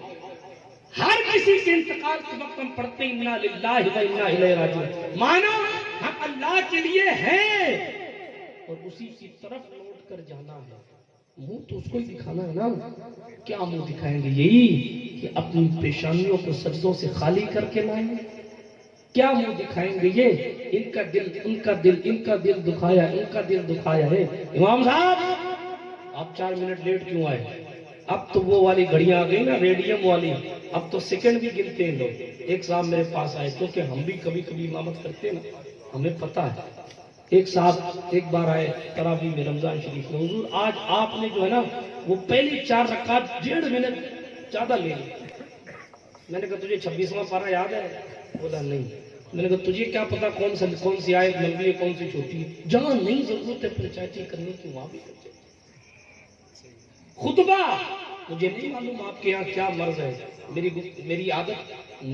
ہر کسی کے انتقال کے وقت ہم پڑھتے ہیں انا للہ و انا الیہ راجعون، مانا ہم اللہ کے لیے ہیں اور اسی کی طرف لوٹ کر جانا ہے۔ منہ تو اس کو ہی دکھانا ہے نا۔ کیا منہ دکھائیں گے؟ یہی کہ اپنی پیشانیوں کو سجدوں سے خالی کر کے لائیں گے؟ کیا منہ دکھائیں گے؟ یہ ان کا دل دکھایا ہے۔ امام صاحب آپ 4 منٹ لیٹ کیوں آئے؟ اب تو وہ والی گھڑیاں آ گئی نا، ریڈیم والی، اب تو سیکنڈ بھی گنتے ہیں لوگ۔ ایک صاحب میرے پاس آئے، کیونکہ ہم بھی کبھی کبھی امامت کرتے ہیں نا، ہمیں پتہ ہے۔ ایک صاحب ایک بار آئے تراویح میں رمضان شریف میں، حضور آج آپ نے جو ہے نا وہ پہلی 4 رکعت 1.5 منٹ زیادہ لے لی۔ میں نے کہا تجھے 26واں پارہ یاد ہے؟ بولا نہیں۔ میں نے کہا تجھے کیا پتا کون سی آیت لمبی ہے کون سی چھوٹی ہے؟ جہاں نہیں ضرورت ہے پنچایتی کرنے کی وہاں بھی کرتے۔ خطبہ مجھے نہیں معلوم آپ کے یہاں کیا مرض ہے، میری عادت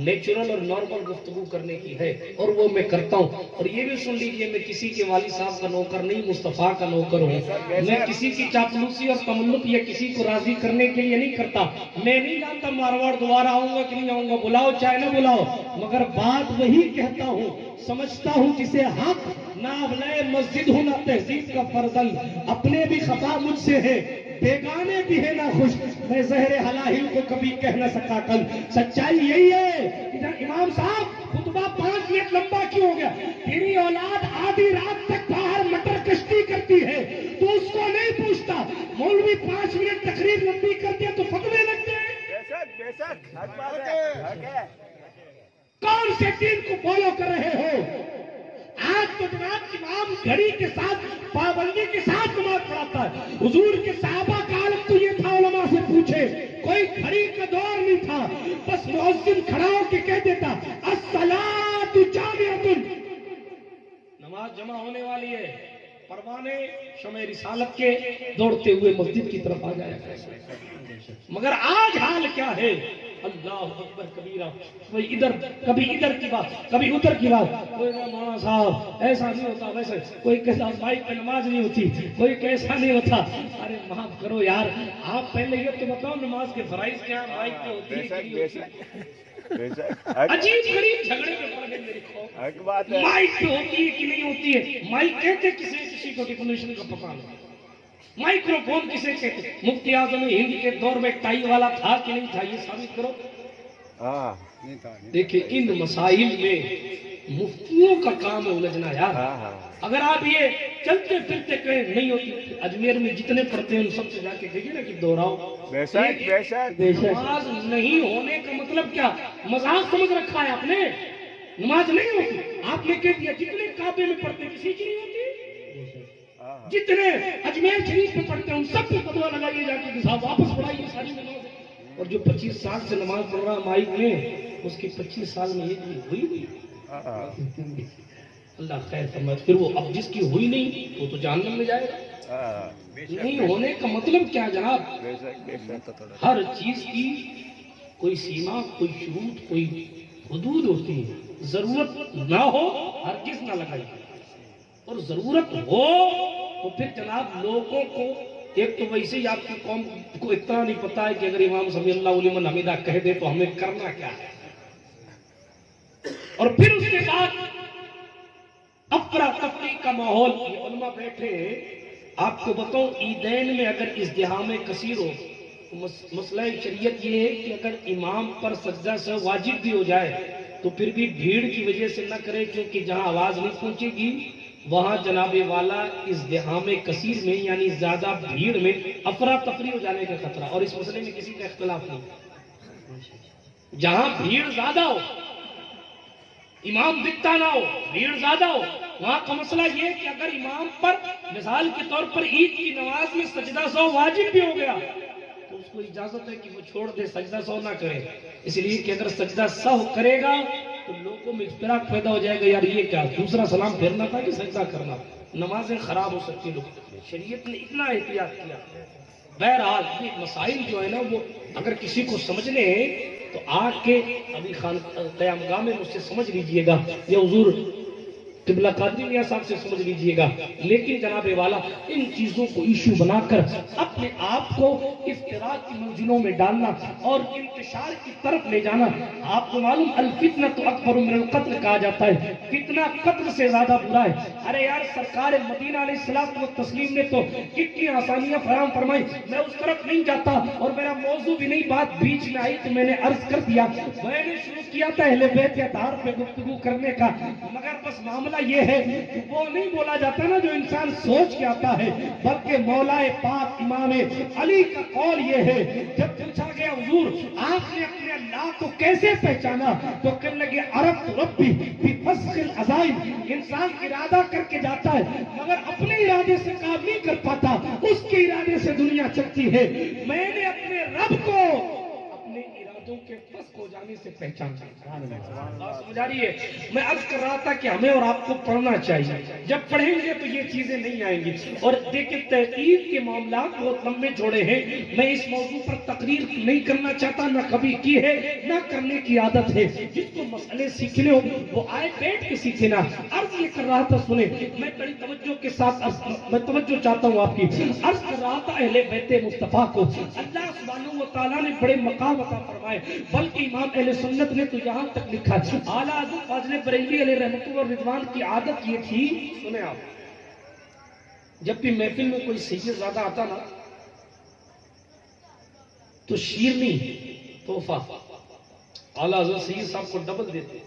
نیچرل اور نارمل گفتگو کرنے کی ہے اور وہ میں کرتا ہوں۔ اور یہ بھی سن لیجئے، میں کسی کے والد صاحب کا نوکر نہیں، مصطفیٰ کا نوکر ہوں۔ میں کسی کی چاپلوسی اور تملق یا کسی کو راضی کرنے کے لیے نہیں کرتا۔ میں نہیں جانتا مارواڑ دوبارہ آؤں گا کہ نہیں آؤں گا، بلاؤ چاہے نہ بلاؤ، مگر بات وہی کہتا ہوں، سمجھتا ہوں جسے حق نہ اولائے مسجد ہوں نہ تہذیب کا فرزند، اپنے بھی خطا مجھ سے ہے، بیگانے بھی ہے نہ خوش، میں زہر حلاہل کو کبھی کہہ نہ سکا کل۔ سچائی یہی ہے کہ امام صاحب خطبہ 5 منٹ لمبا کیوں ہو گیا؟ تیری اولاد آدھی رات تک باہر مٹر کشتی کرتی ہے، تو اس کو نہیں پوچھتا۔ مولوی 5 منٹ تقریر لمبی کرتے ہیں تو فتوے لگتے ہیں۔ بے شک حق بات ہے۔ کون سے دین کو فالو کر رہے ہو؟ آج تو جناب امام گھڑی کے ساتھ پابندی کے ساتھ نماز پڑھاتا ہے۔ حضور کے صحابہ کا عالم تو یہ تھا، علماء سے پوچھے، کوئی گھڑی کا دور نہیں تھا، بس مؤذن کھڑا ہو کے کہہ دیتا الصلاۃ جامعۃ، نماز جمع ہونے والی ہے، پروانے شمع رسالت کے دوڑتے ہوئے مسجد کی طرف آ جایا کرے۔ مگر آج حال کیا ہے؟ اللہ اکبر کبیرہ، کوئی ادھر کبھی ادھر کی بات کبھی ادھر کی بات، کوئی مولانا صاحب ایسا نہیں ہوتا ویسے، کوئی کہتا مائک پہ نماز نہیں ہوتی، کوئی کیسا نہیں ہوتا۔ ارے معاف کرو یار، آپ پہلے یہ تو بتاؤ نماز کے فرائض کیا مائک پہ ہوتی ہے کہ نہیں ہوتی؟ عجیب غریب جھگڑے میں پڑ گئے میرے خوف، مائک پہ ہوتی ہے کہ نہیں ہوتی ہے؟ مائک کہتے کسی کو ڈیفینیشن کا پتہ نہیں، مائکروفون کسے کہتے؟ مفتی اعظم ہند کے دور میں ٹائی والا تھا کہ نہیں تھا؟ یہ ثابت کرو۔ دیکھیں ان مسائل میں مفتیوں کا کام ہے الجھنا یار۔ اگر آپ یہ چلتے پھرتے کہیں نہیں ہوتی، اجمیر میں جتنے پڑھتے ہیں ان سب سے جا کے دیکھیں نا کہ دوہراؤ۔ بے شک نماز نہیں ہونے کا مطلب کیا؟ مذاق سمجھ رکھا ہے آپ نے؟ نماز نہیں ہوتی، آپ نے کہہ دیا جتنے کعبے میں پڑھتے کسی کی نہیں ہوتی، جتنے اجمیر شریف میں پڑھتے ہیں ان سب کو فتویٰ لگائیے جا کے صاحب واپس پڑھائیے ساری نماز۔ اور جو 25 سال سے نماز پڑھ رہا مائک میں، اس کی 25 سال میں یہ ہوئی اللہ خیر فرمائے۔ پھر وہ اب جس کی ہوئی نہیں وہ تو جہنم میں جائے گا۔ نہیں ہونے کا مطلب کیا جناب؟ ہر چیز کی کوئی سیما، کوئی شروط، کوئی حدود ہوتی ہے۔ ضرورت نہ ہو ہرگز نہ لگائیے، اور ضرورت ہو تو پھر جناب لوگوں کو، ایک تو ویسے ہی آپ کی قوم کو اتنا نہیں پتا ہے کہ اگر امام سمیع اللہ لمن حمیدہ کہہ دے تو ہمیں کرنا کیا ہے، اور پھر اس کے بعد افراتفری کا ماحول۔ یہ علماء بیٹھے ہیں، آپ کو بتاؤں عیدین میں اگر ازدحام کثیر ہو تو مسئلہ شریعت یہ ہے کہ اگر امام پر سجدہ سے واجب بھی ہو جائے تو پھر بھی بھیڑ کی وجہ سے نہ کرے، کیونکہ جہاں آواز نہیں پہنچے گی وہاں جناب والا ازدحام کثیر میں یعنی زیادہ بھیڑ میں افراتفری ہو جانے کا خطرہ، اور اس مسئلے میں کسی کا اختلاف نہیں۔ جہاں بھیڑ زیادہ ہو، امام دکھتا نہ ہو، بھیڑ زیادہ ہو، وہاں کا مسئلہ یہ ہے کہ اگر امام پر مثال کے طور پر عید کی نماز میں سجدہ سہو واجب بھی ہو گیا تو اس کو اجازت ہے کہ وہ چھوڑ دے، سجدہ سہو نہ کرے، اس لیے کہ اگر سجدہ سہو کرے گا تو لوگوں میں اختلاف پیدا ہو جائے گا، یار یہ کیا دوسرا سلام پھیرنا تھا کہ سجدہ کرنا، نمازیں خراب ہو سکتی لوگ، شریعت نے اتنا احتیاط کیا۔ بہرحال یہ مسائل جو ہے نا وہ اگر کسی کو سمجھنے ہیں تو آ کے ابھی قیام گاہ میں مجھ سے سمجھ لیجئے گا، یا حضور قبلہ قادری میاں صاحب سے سمجھ لیجئے گا، لیکن جناب والا ان چیزوں کو ایشو بنا کر اپنے آپ کو افتراء کی منزلوں میں ڈالنا اور انتشار کی طرف لے جانا، آپ کو معلوم الفتنۃ اکبر من القتل کہا جاتا ہے، فتنہ قتل سے زیادہ برا ہے۔ ارے یار سرکار مدینہ علیہ السلام و تسلیم نے تو کتنی آسانیاں فراہم فرمائی، میں اس طرف نہیں جاتا اور میرا موضوع بھی نہیں، بات بیچ میں آئی تو میں نے عرض کر دیا، میں نے شروع کیا تھا اہل بیت کے اطہار پہ گفتگو کرنے کا، مگر بس معاملہ یہ ہے کہ وہ نہیں بولا جاتا نا جو انسان سوچ کے آتا ہے، بلکہ مولا پاک امام علی کا قول یہ ہے، جب پوچھا گیا حضور آپ نے اپنے اللہ کو کیسے پہچانا تو کہنے لگے عرفت ربی بفسخ العزائم، انسان ارادہ کر کے جاتا ہے مگر اپنے ارادے سے کام نہیں کر پاتا، اس کے ارادے سے دنیا چلتی ہے، میں نے اپنے رب کو اپنے ارادوں کے فسخ ہو جانے سے پہچان سمجھ آ رہی ہے۔ میں عرض کر رہا تھا کہ ہمیں اور آپ کو پڑھنا چاہیے، جب پڑھیں گے تو یہ چیزیں نہیں آئیں گی، اور دیکھیں تحقیق کے معاملات بہت لمبے چھوڑے ہیں، میں اس موضوع پر تقریر نہیں کرنا چاہتا، نہ کبھی کی ہے نہ کرنے کی عادت ہے، جس کو مسئلے سیکھنے ہو وہ آئے بیٹھ کے سیکھے نا۔ عرض یہ کر رہا تھا، سنیں میں بڑی توجہ کے ساتھ میں توجہ چاہتا ہوں آپ کی، عرض کر رہا تھا اہل بیت مصطفیٰ کو اللہ سبحانہ و تعالیٰ نے بڑے مقام عطا فرمائے، بلکہ امام اہل سنت نے تو یہاں تک لکھا، اعلیٰ حضرت فاضل بریلوی علیہ رحمۃ اللہ و رضوان کی عادت یہ تھی، سنیں آپ، جب بھی محفل میں کوئی سید زیادہ آتا نا تو شیرنی تحفہ اعلیٰ حضرت سید صاحب کو ڈبل دیتے،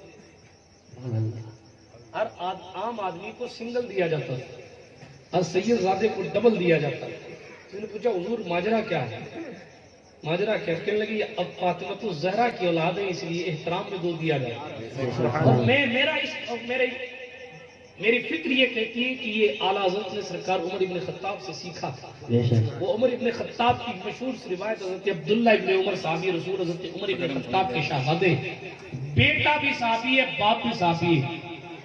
ہر عام آدمی کو سنگل دیا جاتا ہے، ہر سید زادے کو ڈبل دیا جاتا ہے۔ تو نے پوچھا حضور ماجرا کیا ہے؟ ماجرا کیا؟ کہنے لگی اب فاطمۃ الزہرا کی اولاد ہے اس لیے احترام میں دو دیا جائے، اور میری فکر یہ کہتی ہے کہ یہ اعلیٰ حضرت نے سرکار عمر ابن خطاب سے سیکھا تھا۔ وہ عمر ابن خطاب کی مشہور روایت، حضرت عبداللہ ابن عمر صحابی رسول، حضرت عمر ابن خطاب کے شہزادے، بیٹا بھی صحابی ہے باپ بھی صحابی ہے۔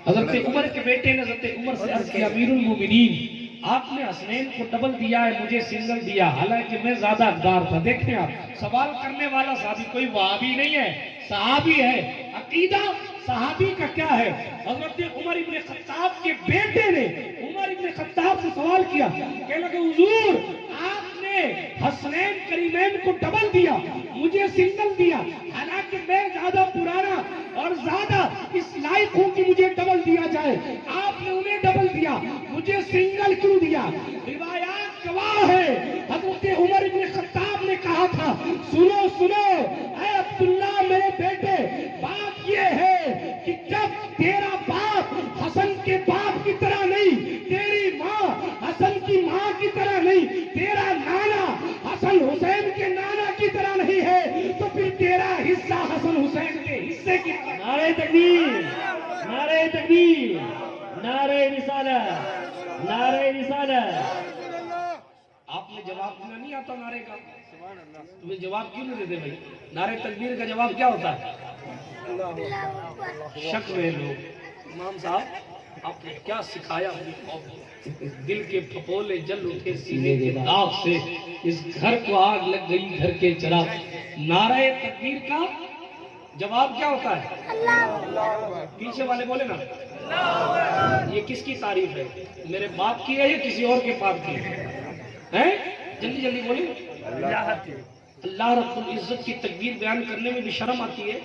حضرت عمر کے بیٹے نے حضرت عمر سے عرض کیا امیر المومنین آپ نے حسنین کو ڈبل دیا ہے مجھے سنگل دیا، حالانکہ میں زیادہ حقدار تھا۔ دیکھیں آپ سوال کرنے والا صحابی کوئی وہابی نہیں ہے، صحابی ہے، عقیدہ صحابی کا کیا ہے؟ حضرت عمر ابن خطاب کے بیٹے نے عمر ابن خطاب سے سوال کیا، کہنے لگے حضور آپ نے حسنین کریمین کو ڈبل دیا مجھے سنگل دیا، حالانکہ میں زیادہ پرانا اور زیادہ اس لائق ہوں کہ مجھے ڈبل دیا جائے، آپ نے انہیں ڈبل دیا مجھے سنگل کیوں دیا؟ روایات گواہ ہے حضرت عمر ابن خطاب نے کہا تھا سنو سنو اے عبداللہ میرے بیٹے، بات یہ ہے کہ جب تیرا باپ حسن کے باپ کی طرح نہیں، تیری ماں حسن کی ماں کی طرح نہیں، تیرا نانا حسن حسین کے نانا کی طرح نہیں ہے تو پھر تیرا حصہ حسن حسین کے حصے کی طرح۔ نعرہ تکبیر، نعرہ تکبیر، نعرہ رسالت، نعرہ رسالت۔ آپ نے جواب دینا نہیں آتا نعرے کا؟ تمہیں جواب کیوں نہیں دیتے بھائی؟ نعرہ تکبیر کا جواب کیا ہوتا ہے؟ شک میں لوگ امام صاحب آپ نے کیا سکھایا اپنی قوم کو؟ دل کے پھپولے جل اٹھے سینے کے داغ سے، اس گھر کو آگ لگ گئی گھر کے چراغ۔ نعرہ تکبیر کا جواب کیا ہوتا ہے؟ پیچھے والے بولے نا یہ کس کی تعریف ہے؟ میرے باپ کی ہے یا کسی اور کے پاپ کی ہے؟ جلدی جلدی بولیں۔ اللہ رب العزت کی تکبیر بیان کرنے میں بھی شرم آتی ہے۔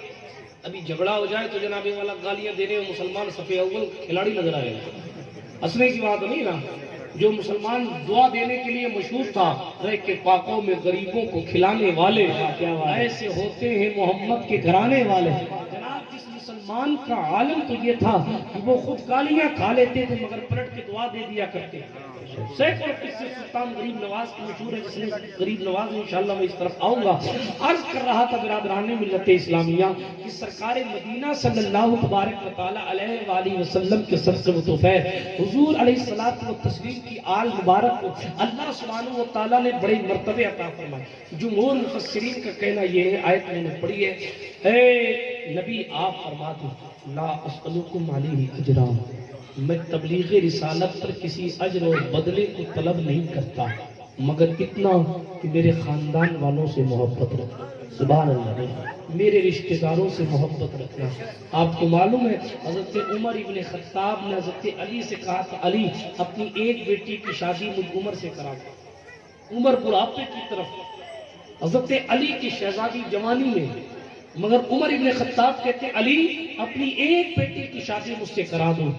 ابھی جھگڑا ہو جائے تو جناب والا گالیاں دے رہے ہو، مسلمان صف اول کھلاڑی نظر آئے، ہنسنے کی بات نہیں نا۔ جو مسلمان دعا دینے کے لیے مشہور تھا، رہ کے پاکوں میں غریبوں کو کھلانے والے ایسے ہوتے ہیں محمد کے گھرانے والے۔ جناب جس مسلمان آسمان کا عالم تو یہ تھا کہ وہ خود گالیاں کھا لیتے تھے مگر پلٹ کے دعا دے دیا کرتے تھے. سینکڑوں قصے سلطان غریب نواز کی مشہور ہے، جس نے غریب نواز انشاءاللہ میں اس طرف آؤں گا. عرض کر رہا تھا برادران ملت اسلامیہ کہ سرکار مدینہ صلی اللہ تبارک و تعالی علیہ وآلہ وسلم کے صدقے و توفیق حضور علیہ الصلوۃ والتسلیم کی آل مبارک کو اللہ سبحانہ و تعالی نے بڑے مرتبے عطا فرمائے. جمہور مفسرین کا کہنا یہ ہے، آیت میں نے پڑھی ہے، اے نبی آپ فرما دو لا اسألکم علیہ اجرا، میں تبلیغ رسالت پر کسی اجر و بدلے کو طلب نہیں کرتا مگر اتنا کہ میرے خاندان والوں سے محبت رکھنا. سبحان اللہ، میرے رشتہ داروں سے محبت رکھنا. آپ کو معلوم ہے حضرت عمر ابن خطاب نے حضرت علی سے کہا تھا علی اپنی ایک بیٹی کی شادی مجھ عمر سے کرا دو. عمر بڑھاپے کی طرف، حضرت علی کی شہزادی جوانی میں، مگر عمر ابن خطاب کہتے علی اپنی ایک بیٹی کی شادی مجھ سے کرا دو.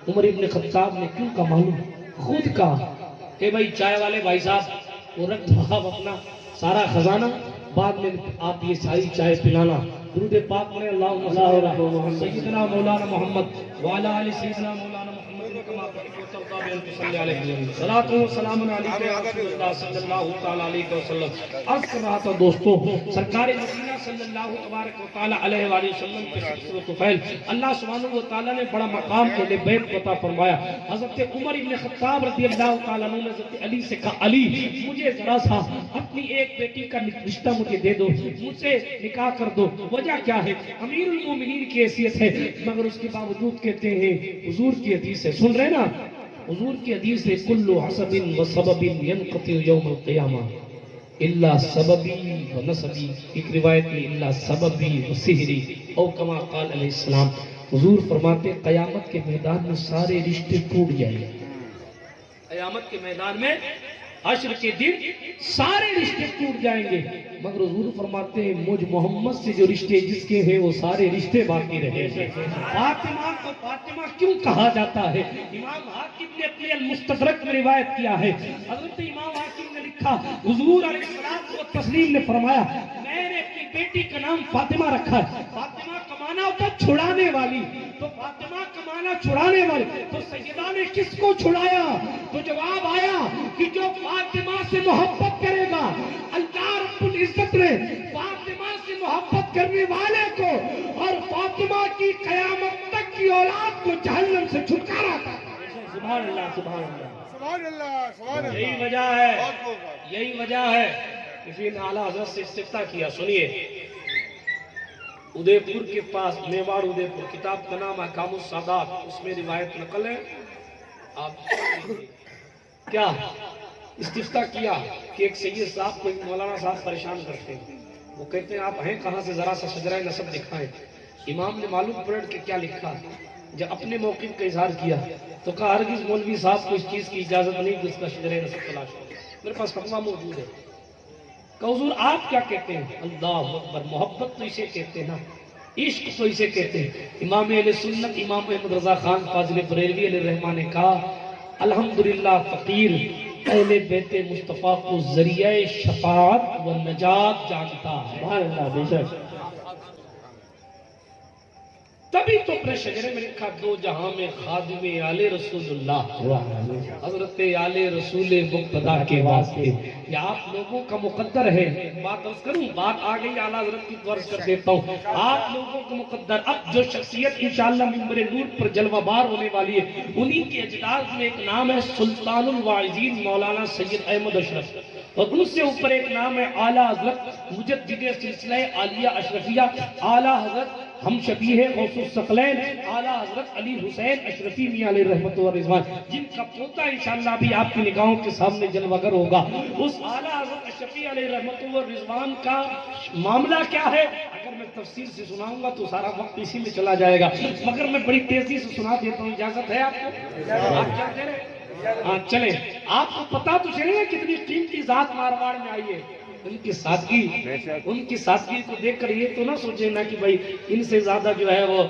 عمر ابن خطاب نے کیوں کا معلوم، خود کہا کہ بھائی چائے والے بھائی صاحب وہ رکھ دو آپ اپنا سارا خزانہ، بعد میں آپ یہ ساری چائے پلانا. درود پاک پڑھیں اللہم صلی اللہ علیہ سیدنا مولانا محمد وعلی آل سیدنا مولانا محمد کما تحب وترضى بأن تصلي عليه صلاۃ و سلام علیک یا رسول اللہ صلی اللہ تعالی علیہ وسلم. عرض کر رہا تھا دوستو، سرکار مدینہ صلی اللہ تبارک و تعالی علیہ وآلہ وسلم کے صدقے و توفیل اللہ سبحانہ و تعالی نے بڑا مقام اہل بیت عطا فرمایا. حضرت عمر ابن خطاب رضی اللہ تعالی عنہ نے حضرت علی سے کہا علی مجھے ذرا سا اپنی ایک بیٹی کا رشتہ مجھے دے دو، مجھ سے نکاح کر دو. وجہ کیا ہے؟ امیر المومنین کی حیثیت ہے، مگر اس کے باوجود کہتے ہیں حضور کی حدیث ہے، سن رہے نا حضور کی حدیث ہے کل حسب و سبب ينقطع یوم القیامہ الا سببی و نسبی. ایک روایت میں الا سببی و سحری او کما قال علیہ السلام. حضور فرماتے قیامت کے میدان میں سارے رشتے ٹوٹ جائیں گے. قیامت کے میدان میں حشر کے دن سارے رشتے ٹوٹ جائیں گے، مگر حضور فرماتے ہیں مجھ محمد سے جو رشتے جس کے ہیں وہ سارے رشتے باقی رہے ہیں. فاطمہ کو فاطمہ کیوں کہا جاتا ہے؟ امام حاکم نے اپنے المستدرک میں روایت کیا ہے، حضرت امام حاکم نے لکھا حضور علیہ الصلوۃ والتسلیم نے فرمایا میں نے اپنی بیٹی کا نام فاطمہ رکھا ہے. فاطمہ کا معنی ہوتا ہے چھڑانے والی، تو فاطمہ کا معنی چھڑانے والی. تو سیدہ نے کس کو چھڑایا؟ تو جواب آیا کہ جو فاطمہ سے محبت کرے گا اللہ رب العزت نے فاطمہ سے محبت کرنے والے کو اور فاطمہ کی قیامت تک کی اولاد کو جہنم سے چھٹکارا تھا. سبحان اللہ سبحان اللہ سبحان اللہ سبحان اللہ. یہی وجہ ہے، یہی وجہ ہے کسی نے اعلیٰ حضرت سے استفتاء کیا. سنیے ادے پور کے پاس میواڑ ادے پور، کتاب کا نام احکام السادات، اس میں روایت نقل ہے. آپ کیا استفتاء کیا کہ ایک سید صاحب کو ایک مولانا صاحب پریشان کرتے ہیں، وہ کہتے ہیں آپ ہیں کہاں سے، ذرا سا شجرہ نسب دکھائیں. امام نے معلوم پلٹ کے کیا لکھا، جب اپنے موقف کا اظہار کیا تو کہا ہرگز مولوی صاحب کو اس چیز کی اجازت نہیں کہ اس کا شجرہ نسب تلاش ہو. میرے پاس فتویٰ موجود ہے. کہ حضور آپ کیا کہتے ہیں؟ اللہ اکبر، محبت تو اسے کہتے ہیں نا، عشق تو اسے کہتے ہیں. امام اہل سنت امام احمد رضا خان فاضل بریلوی علیہ الرحمٰن نے کہا الحمدللہ فقیر اہل بیت مصطفیٰ کو ذریعہ شفاعت و نجات جانتا ہے. سبحان اللہ. بے شک تبھی تو اپنے شجرے میں لکھا دو جہاں میں خادم آل رسول اللہ، حضرت آل رسول مقتدیٰ کے واسطے. یہ آپ لوگوں کا مقدر ہے. بات عرض کروں، بات آ گئی اعلیٰ حضرت کی عرض کر دیتا ہوں. آپ لوگوں کو مقدر، اب جو شخصیت انشاءاللہ منبر نور پر جلوہ بار ہونے والی ہے انہی کے اجداد میں ایک نام ہے سلطان الواعظین مولانا سید احمد اشرف، اور ان سے اوپر ایک نام ہے اعلیٰ حضرت مجدد سلسلہ عالیہ اشرفیہ اعلیٰ حضرت ہم شبیہ غوث الثقلین اعلیٰ حضرت علی حسین اشرفی میاں علیہ رحمت و رضوان، جن کا پوتا انشاءاللہ بھی آپ کی نگاہوں کے سامنے جلوہ گر ہوگا. اس اعلیٰ حضرت اشرفی علیہ رحمت و رضوان کا معاملہ کیا ہے اگر میں تفصیل سے سناؤں گا تو سارا وقت اسی میں چلا جائے گا، مگر میں بڑی تیزی سے سنا دیتا ہوں. اجازت ہے آپ کو؟ آپ کیا کہہ رہے ہیں؟ ہاں چلیں، آپ کو پتا تو چلے کتنی قیمتی ذات مارواڑ میں آئی ہے. ان کی سادگی کو دیکھ کر یہ تو نہ سوچیں نا کہ بھائی ان سے زیادہ جو ہے وہ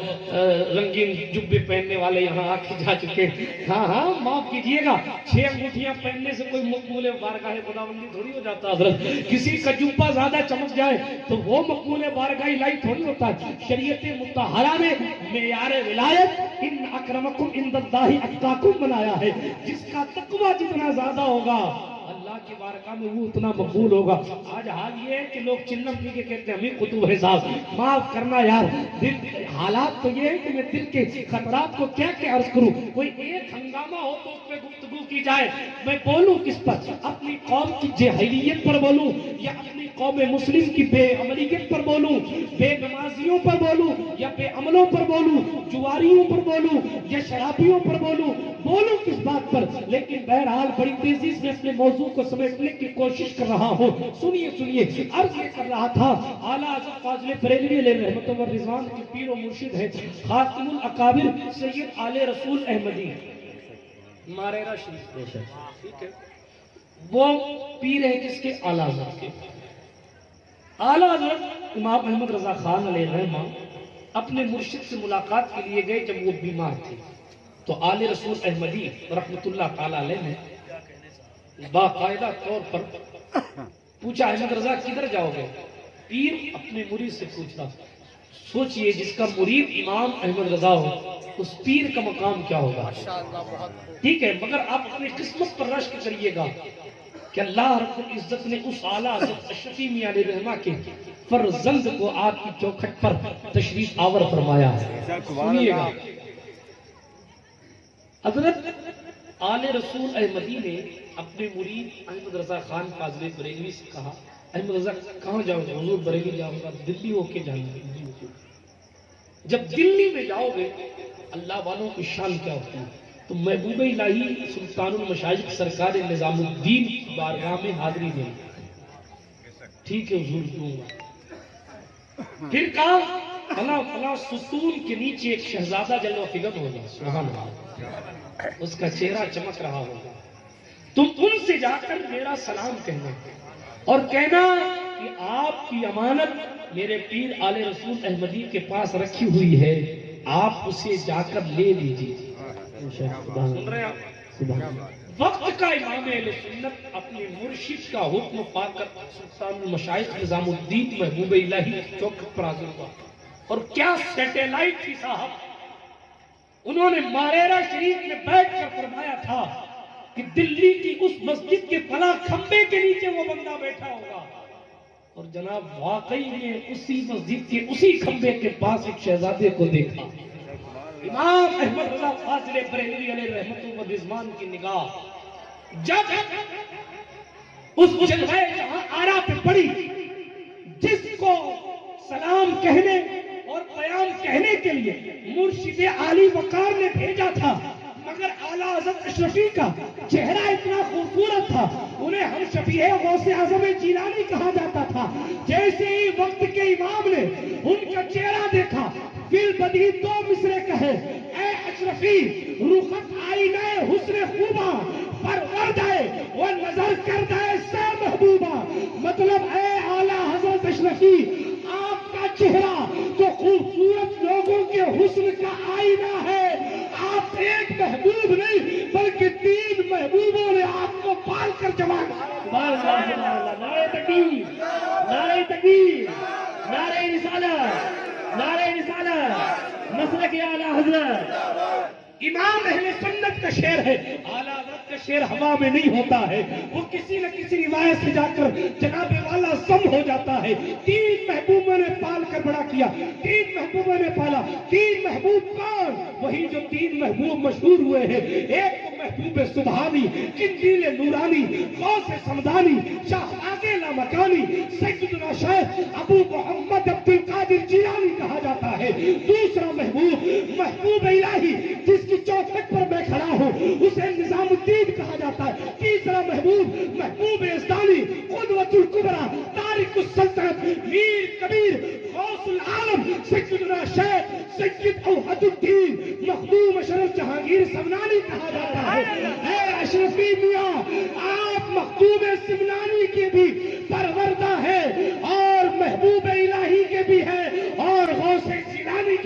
رنگین جبے پہننے والے یہاں آ کے جا چکے. ہاں معاف کیجئے گا, 6 انگوٹھیاں پہننے سے کوئی مقبول بارگاہ خداوندی تھوڑی ہو جاتا حضرت. کسی کا جبہ زیادہ چمک جائے تو وہ مقبول بارگاہ الہی تھوڑی ہوتا ہے. شریعت مطہرہ نے معیار ولایت ان اکرمکم عند اللہ اتقاکم بنایا ہے. جس کا تقوی جتنا زیادہ ہوگا اللہ کی بارگاہ میں وہ اتنا مقبول ہوگا. آج حال یہ ہے کہ لوگ چلم پی کے کہتے ہیں ہمیں قطب ہے صاحب. معاف کرنا یار, دل حالات تو یہ ہے کہ میں دل کے خطرات کو کیا عرض کروں. کوئی ایک ہنگامہ ہو تو اس پہ گفتگو کی جائے. میں بولوں کس پر؟ اپنی قوم کی جاہلیت پر بولوں یا اپنی قوم مسلم کی بے عملیت پر بولوں, بے نمازیوں پر بولوں یا بے عملوں پر بولوں, جواریوں پر بولوں یا شرابیوں پر بولوں کس بات پر؟ لیکن بہرحال بڑی تیزی سے اپنے موضوع کو سمیٹنے کی کوشش کر رہا ہوں. سنیے عرض یہ کر رہا تھا اعلیٰ حضرت فاضل بریلوی علیہ رحمت و رضوان کی پیر و مرشد ہے خاتم الاکابر سید آل رسول احمدی ماریرہ شریف. ٹھیک ہے, وہ پیر ہے کس کے؟ اعلیٰ حضرت کے. اعلیٰ حضرت امام احمد رضا خان علیہ رحمہ اپنے مرشد سے ملاقات کے لیے گئے جب وہ بیمار تھے. تو آل رسول احمدی رحمت اللہ تعالی علیہ نے باقاعدہ طور پر پوچھا احمد رضا کدھر جاؤ گے؟ پیر اپنے مرید سے پوچھ رہا. سوچئے جس کا مرید امام احمد رضا ہو اس پیر کا مقام کیا ہوگا. ٹھیک ہے, مگر آپ اپنی قسمت پر رشک کریے گا کہ اللہ رب العزت نے اس اعلیٰ حضرت اشرفی میاں علیہ رحمہ کے فرزند کو آپ کی چوکھٹ پر تشریف آور فرمایا ہے. سنیے گا, حضرت آل رسول احمدی نے اپنے مرید احمد رضا خان فاضل بریلوی سے کہا احمد رضا کہاں جاؤ گے؟ حضور بریلی جاؤں گا. دلی ہو کے جانا ہے. جب دلی میں جاؤ گے اللہ والوں کی شان کیا ہوتی ہے. تو محبوب الہی سلطان المشائخ سرکار نظام الدین کی بارگاہ میں حاضری دیں. ٹھیک ہے حضور دوں گا. پھر کہا فلاں ستون کے نیچے ایک شہزادہ جلوہ فکر ہوگا, سبحان اللہ, اس کا چہرہ چمک رہا ہوگا. تم ان سے جا کر میرا سلام کہنا اور کہنا کہ آپ کی امانت میرے پیر آل رسول احمدی کے پاس رکھی ہوئی ہے, آپ اسے جا کر لے لیجیے. سن رہے آپ؟ وقت کا امام اہل سنت اپنے مرشد کا حکم پا کر سلطان المشائخ نظام الدین محبوب الہی چوکھٹ پر حاضر ہوا. اور کیا سیٹلائٹ تھی صاحب. انہوں نے ماریرہ شریف میں بیٹھ کر فرمایا تھا کہ دلی کی اس مسجد کے فلاں کھمبے کے نیچے وہ بندہ بیٹھا ہوگا. اور جناب واقعی نے اسی مسجد کے اسی کھمبے کے پاس ایک شہزادے کو دیکھا. امام احمد رضا فاضل بریلوی علیہ رحمت و رضوان کی نگاہ جب اس جلوہ جہاں آرا پہ پڑی, جس کو سلام کہنے اور پیام کہنے کے لیے مرشد عالی وقار نے بھیجا تھا, مگر اعلیٰ حضرت اشرفی کا چہرہ اتنا خوبصورت تھا انہیں ہم شفیع غوث اعظم جیلانی کہا جاتا تھا. جیسے ہی وقت کے امام نے ان کا چہرہ دیکھا فل بدی 2 مصرے کہے, اے اشرفی رخت آئینہ حسن خوبہ پروردہ وہ نظر کردہ سے محبوبہ. مطلب اے اعلیٰ حضرت اشرفی آپ کا چہرہ تو خوبصورت لوگوں کے حسن کا آئینہ ہے. آپ ایک محبوب نہیں بلکہ 3 محبوبوں نے آپ کو پال کر جوان. نعرہ تکبیر, نعرہ تکبیر, نعرہ رسالت, نعرہ رسالت, مسلک اعلیٰ حضرت. امام اہل سنت کا شعر ہے, اعلیٰ حضرت کا شعر ہوا میں نہیں ہوتا ہے, وہ کسی نہ کسی روایت سے جا کر جناب والا سم ہو جاتا ہے. 3 محبوبوں نے پال کر بڑا کیا, 3 محبوبوں نے پالا. 3 محبوب کون؟ وہی جو 3 محبوب مشہور ہوئے ہیں. ایک تو محبوب سبحانی, قندیل نورانی, غوث سمدانی, شہباز لامکانی, سیدنا شیخ ابو محمد عبد القادر جیلانی کہا جاتا ہے. دوسرا محبوب الہی جس کی چوکھٹ پر میں کھڑا ہوں اسے نظام الدین کہا جاتا ہے. تیسرا محبوب یزدانی قدوۃ الکبریٰ تارک السلطنت میر کبیر غوث العالم سیدنا شیخ سید اوحد الدین مخدوم اشرف جہانگیر سمنانی کہا جاتا ہے. اے اشرفی میاں آپ مخدوم سمنانی کے بھی پروردہ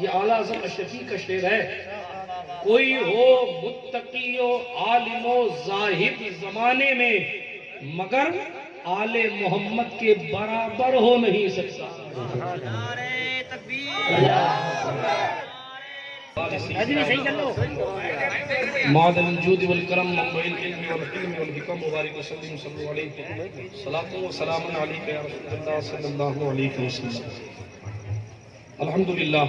یہ اعلیٰ اعظم اشرفی کا شعر ہے. کوئی ہو متقی و عالم و زاہد زمانے میں مگر آل محمد کے برابر ہو نہیں سکتا. معدن الجود والکرم منبع العلم والحلم والحکم مبارک وسلم صلی اللہ علیہ صلاۃ و سلام علیک یا رسول اللہ صلی اللہ علیہ وسلم. الحمدللہ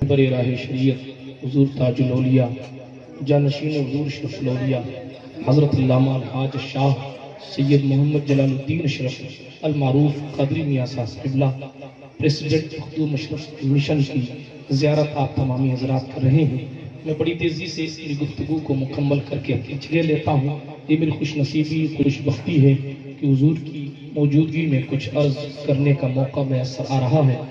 بر راہ شریعت حضور تاج الاولیاء جانشین حضور شرف الاولیاء حضرت علامہ الحاج شاہ سید محمد جلال الدین اشرف المعروف قادری میاں صاحب قبلہ پریسیڈنٹ مخدوم اشرف مشن کی زیارت آپ تمامی حضرات کر رہے ہیں. میں بڑی تیزی سے اس کی گفتگو کو مکمل کر کے اپنی جگہ لیتا ہوں. یہ میری خوش نصیبی خوش بختی ہے کہ حضور کی موجودگی میں کچھ عرض کرنے کا موقع میسر آ رہا ہے.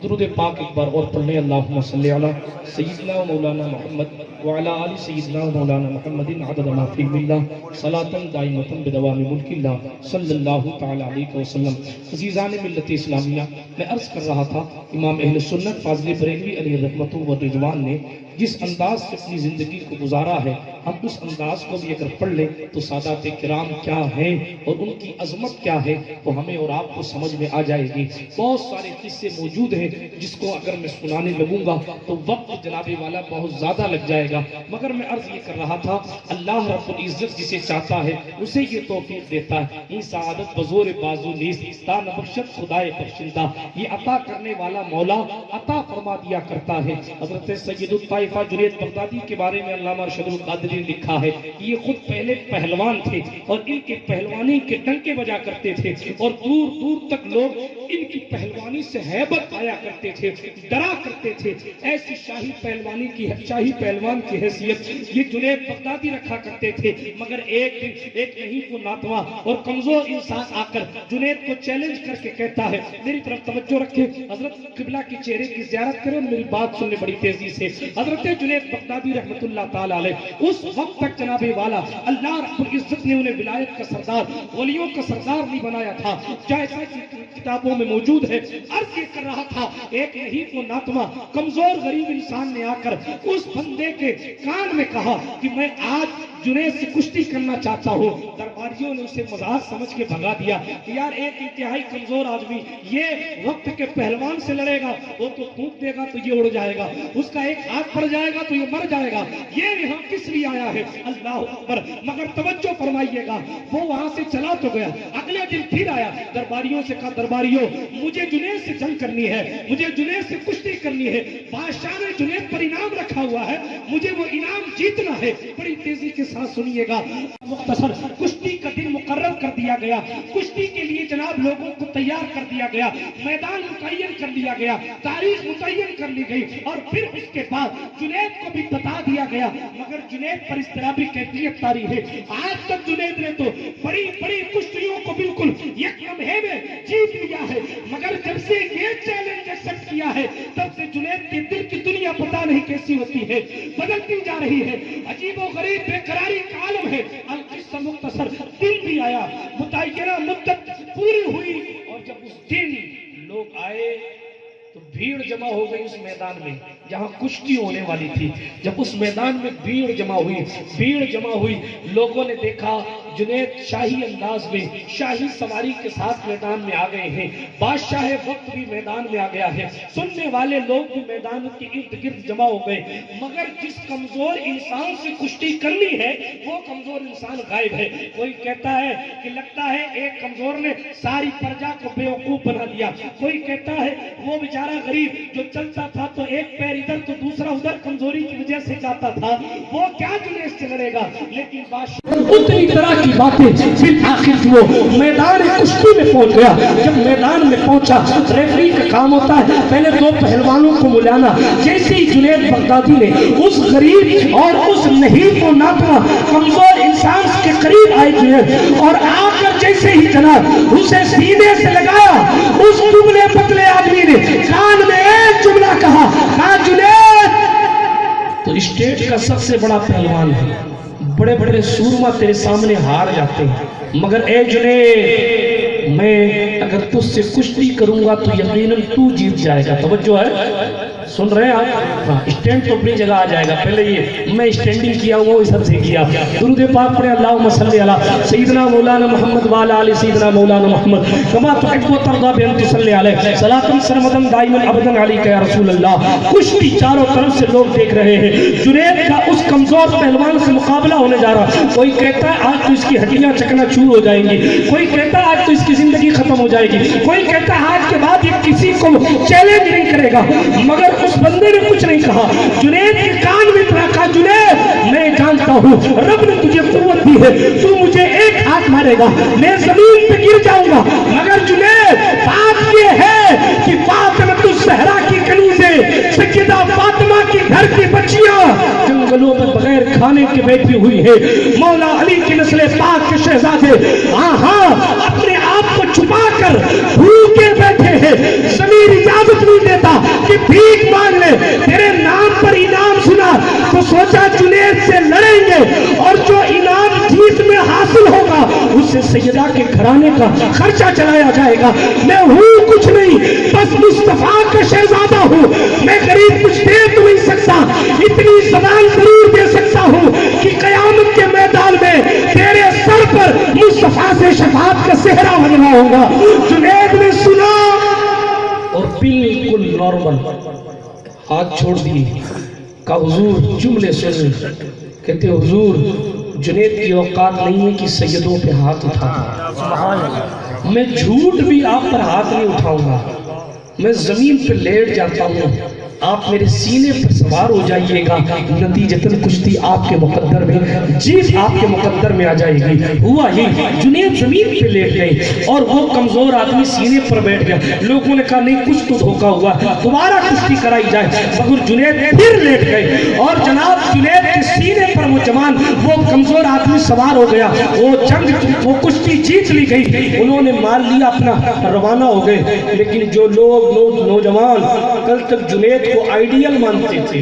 درود پاک ایک بار اور پڑھنے اللہم صلی علی سیدنا و مولانا محمد وعلی آل سیدنا و مولانا محمد عدد ما فی اللہ صلاۃ دائمۃ بدوام ملک اللہ صلی اللہ تعالی علیہ وسلم. عزیزان ملت اسلامیہ، میں عرض کر رہا تھا امام اہل سنت فاضل بریلوی علیہ رحمت و رضوان نے جس انداز سے اپنی زندگی کو گزارا ہے، ہم اس انداز کو بھی اگر پڑھ لیں تو سادات کرام کیا ہیں اور ان کی عظمت کیا ہے تو ہمیں اور آپ کو سمجھ میں آ جائے گی. بہت سارے قصے موجود ہیں جس کو اگر میں سنانے لگوں گا تو وقت جناب والا بہت زیادہ لگ جائے گا، مگر میں عرض یہ کر رہا تھا اللہ رب العزت جسے چاہتا ہے اسے یہ توفیق دیتا ہے. یہ سعادت بزور بازو نیست تا نبخشت خدائے بخشندہ، یہ عطا کرنے والا مولا عطا فرما دیا کرتا ہے. حضرت سید الطائفہ جنید بغدادی کے بارے میں علامہ ارشد القادری نے لکھا ہے یہ خود پہلے پہلوان تھے اور ان کے پہلوانی کے ڈنکے بجا کرتے تھے اور دور دور تک لوگ ان کی پہلوانی سے ہیبت آیا کرتے تھے، ڈرا کرتے تھے. ایسی شاہی پہلوان کی حیثیت یہ جنید بغدادی رکھا کرتے تھے. مگر ایک دن ایک نہیں کو ناتواں اور کمزور انسان آ کر جنید کو چیلنج کر کے کہتا ہے، میری طرف توجہ رکھے، حضرت قبلہ کی چہرے کی زیارت کریں، میری بات سننے بڑی تیزی سے. حضرت جنید بغدادی رحمت اللہ تعالی علیہ اس وقت تک جناب والا اللہ رب العزت نے انہیں ولایت کا سردار، ولیوں کا سردار نہیں بنایا تھا جیسا کہ کتابوں میں موجود ہے. عرض یہ کر رہا تھا ایک نہیں کو ناتواں کمزور غریب انسان نے آ کر اس بندے کے کان میں کہا کہ میں آج جنید سے کشتی کرنا چاہتا ہوں. درباریوں نے اسے مذاق سمجھ کے بھگا دیا کہ یار ایک انتہائی کمزور آدمی یہ وقت کے پہلوان سے لڑے گا، وہ تو پھونک دے گا تو یہ اڑ جائے گا، اس کا ایک ہاتھ پڑ جائے گا تو یہ مر جائے گا، یہ یہاں کس لیے آیا ہے؟ اللہ اکبر. مگر توجہ فرمائیے گا، وہ وہاں سے چلا تو گیا، اگلے دن پھر آیا، درباریوں سے کہا درباریوں مجھے جنید سے جنگ کرنی ہے، مجھے جنید سے کشتی کرنی ہے، بادشاہ نے جنید پر انعام رکھا ہوا ہے، مجھے وہ انعام جیتنا ہے. بڑی تیزی کے ساتھ سنیے گا. مختصر کشتی کا دن مقرر کر دیا گیا، کشتی کے لیے جناب لوگوں کو تیار کر دیا گیا، میدان متعین کر لیا گیا، تاریخ متعین کر لی گئی اور پھر اس کے بعد جنید کو بھی بتا دیا گیا. مگر جنید پر اس طرح بھی کیفیت طاری ہے، آج تک جنید نے تو بڑی بڑی کشتیوں کو بالکل یک لمحے میں جیت لیا ہے، مگر جب سے یہ چیلنج ایکسپٹ کیا ہے تب سے جنید کے دل کی دنیا پتہ نہیں کیسی ہوتی ہے، بدلتی جا رہی ہے، عجیب و غریب بے قراری کا عالم ہے. القصہ مختصر، دن بھی آیا، متعینہ مدت پوری ہوئی اور جب اس دن لوگ آئے تو بھیڑ جمع ہو گئی اس میدان میں جہاں کشتی ہونے والی تھی. جب اس میدان میں بھیڑ جمع ہوئی لوگوں نے دیکھا جنید شاہی انداز میں شاہی سواری کے ساتھ میدان میں آ گئے ہیں، بادشاہ وقت بھی میدان میں آ گیا ہے، سننے والے لوگ بھی میدان کے ارد گرد جمع ہو گئے. مگر جس کمزور انسان سے کشتی کرنی ہے وہ کمزور انسان غائب ہے. کوئی کہتا ہے کہ لگتا ہے ایک کمزور نے ساری پرجا کو بیوقوف بنا دیا، کوئی کہتا ہے وہ بیچارہ غریب جو چلتا تھا تو ایک پیر ادھر تو دوسرا ادھر کمزوری کی وجہ سے جاتا تھا، وہ کیا جنید سے لڑے گا. لیکن بادشاہ اتنی طرح کی باتیں پھر آخر وہ میدان کشتی میں پہنچ گیا. جب میدان میں پہنچا ریفری کا کام ہوتا ہے پہلے دو پہلوانوں کو ملانا. جیسے ہی جنید بغدادی نے اس غریب اور اس نہیں کو ناتواں کمزور انسان کے قریب آئے جنید اور آ کر جیسے ہی جناب اسے سینے سے لگایا، اس دبلے پتلے آدمی نے کان میں ایک جملہ کہا جنید تو اسٹیٹ کا سب سے بڑا پہلوان ہے، بڑے بڑے سورما تیرے سامنے ہار جاتے ہیں مگر اے جنید میں اگر تجھ سے کشتی کروں گا تو یقیناً تو جیت جائے گا. توجہ ہے, سن رہے ہیں آپ؟ ہاں, اسٹینڈ تو اپنی جگہ آ جائے گا. پہلے یہ میں اسٹینڈنگ کیا ہوں وہ اس حد سے کیا. درود پاک پڑھیں اللہم صلی علی سیدنا مولانا محمد وعلی آل سیدنا مولانا محمد کما تحب و ترضی بان تصلی علیہ صلاۃ سرمدا دائما ابدا علیک یا رسول اللہ. کشتی چاروں طرف سے لوگ دیکھ رہے ہیں. جنید کا اس کمزور پہلوان سے مقابلہ ہونے جا رہا. کوئی کہتا ہے آج تو اس کی ہڈیاں چکنا چور ہو جائیں گی, کوئی کہتا ہے آج تو اس کی زندگی ختم ہو جائے گی, کوئی کہتا ہے آج کے بعد یہ کسی کو چیلنج نہیں کرے گا. مگر اس بندے نے کچھ نہیں کہا. جنید کے کان میں کہا جنید میں جانتا ہوں رب نے تجھے قوت دی ہے, تو مجھے ایک ہاتھ مارے گا میں زمین پہ گر جاؤں گا. مگر جنید بات یہ ہے کہ فاطمہ الزہرا کی کنوزیں سیدہ فاطمہ کی گھر کی بچیاں جنگلوں میں بغیر کھانے کے بیٹھی ہوئی ہے. مولا علی کی نسل پاک کے شہزادے اپنے آپ کو چھپا کر بھوکے بیٹھے ہیں. ضمیر اجازت نہیں دیتا کہ بھیک مانگ لے. تیرے نام پر انعام سنا تو سوچا جنید سے لڑیں گے اور جو انعام جیت میں حاصل ہوگا اس سے سیدہ کے گھرانے کا خرچہ چلایا جائے گا. میں ہوں کچھ نہیں, بس مصطفیٰ کا شہزادہ ہوں. میں غریب کچھ دے تو نہیں سکتا, اتنی زبان ضرور دے سکتا ہوں کہ قیامت کے میدان میں تیرے سر پر مصطفیٰ سے شفاعت کا صحرا بننا ہوگا. جنید نے سنا اور بالکل نارمل ہاتھ چھوڑ دی. کہا حضور جملے سن. کہتے حضور جنید کی اوقات نہیں ہے کہ سیدوں پہ ہاتھ اٹھاتا. میں جھوٹ بھی آپ پر ہاتھ نہیں اٹھاؤں گا, میں زمین پہ لیٹ جاتا ہوں, آپ میرے سینے پر سوار ہو جائیے گا. نتیجتاً کشتی آپ کے مقدر میں, جیت آپ کے مقدر میں آ جائے گی. ہوا ہی جنید زمین پہ لیٹ گئے اور وہ کمزور آدمی سینے پر بیٹھ گیا. لوگوں نے کہا نہیں کچھ تو دھوکا ہوا, دوبارہ کشتی کرائی جائے. مگر جنید پھر لیٹ گئے اور جناب جنید کے سینے پر وہ جوان وہ کمزور آدمی سوار ہو گیا. وہ جنگ وہ کشتی جیت لی گئی. انہوں نے مار لیا اپنا, روانہ ہو گئے. لیکن جو لوگ نوجوان کل تک جنید کو آئیڈیل مانتے تھے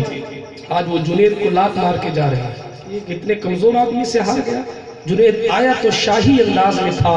آج وہ جنید کو لات مار کے جا رہے ہیں. یہ کتنے کمزور آدمی سے ہار گیا. جنید آیا تو شاہی انداز میں تھا,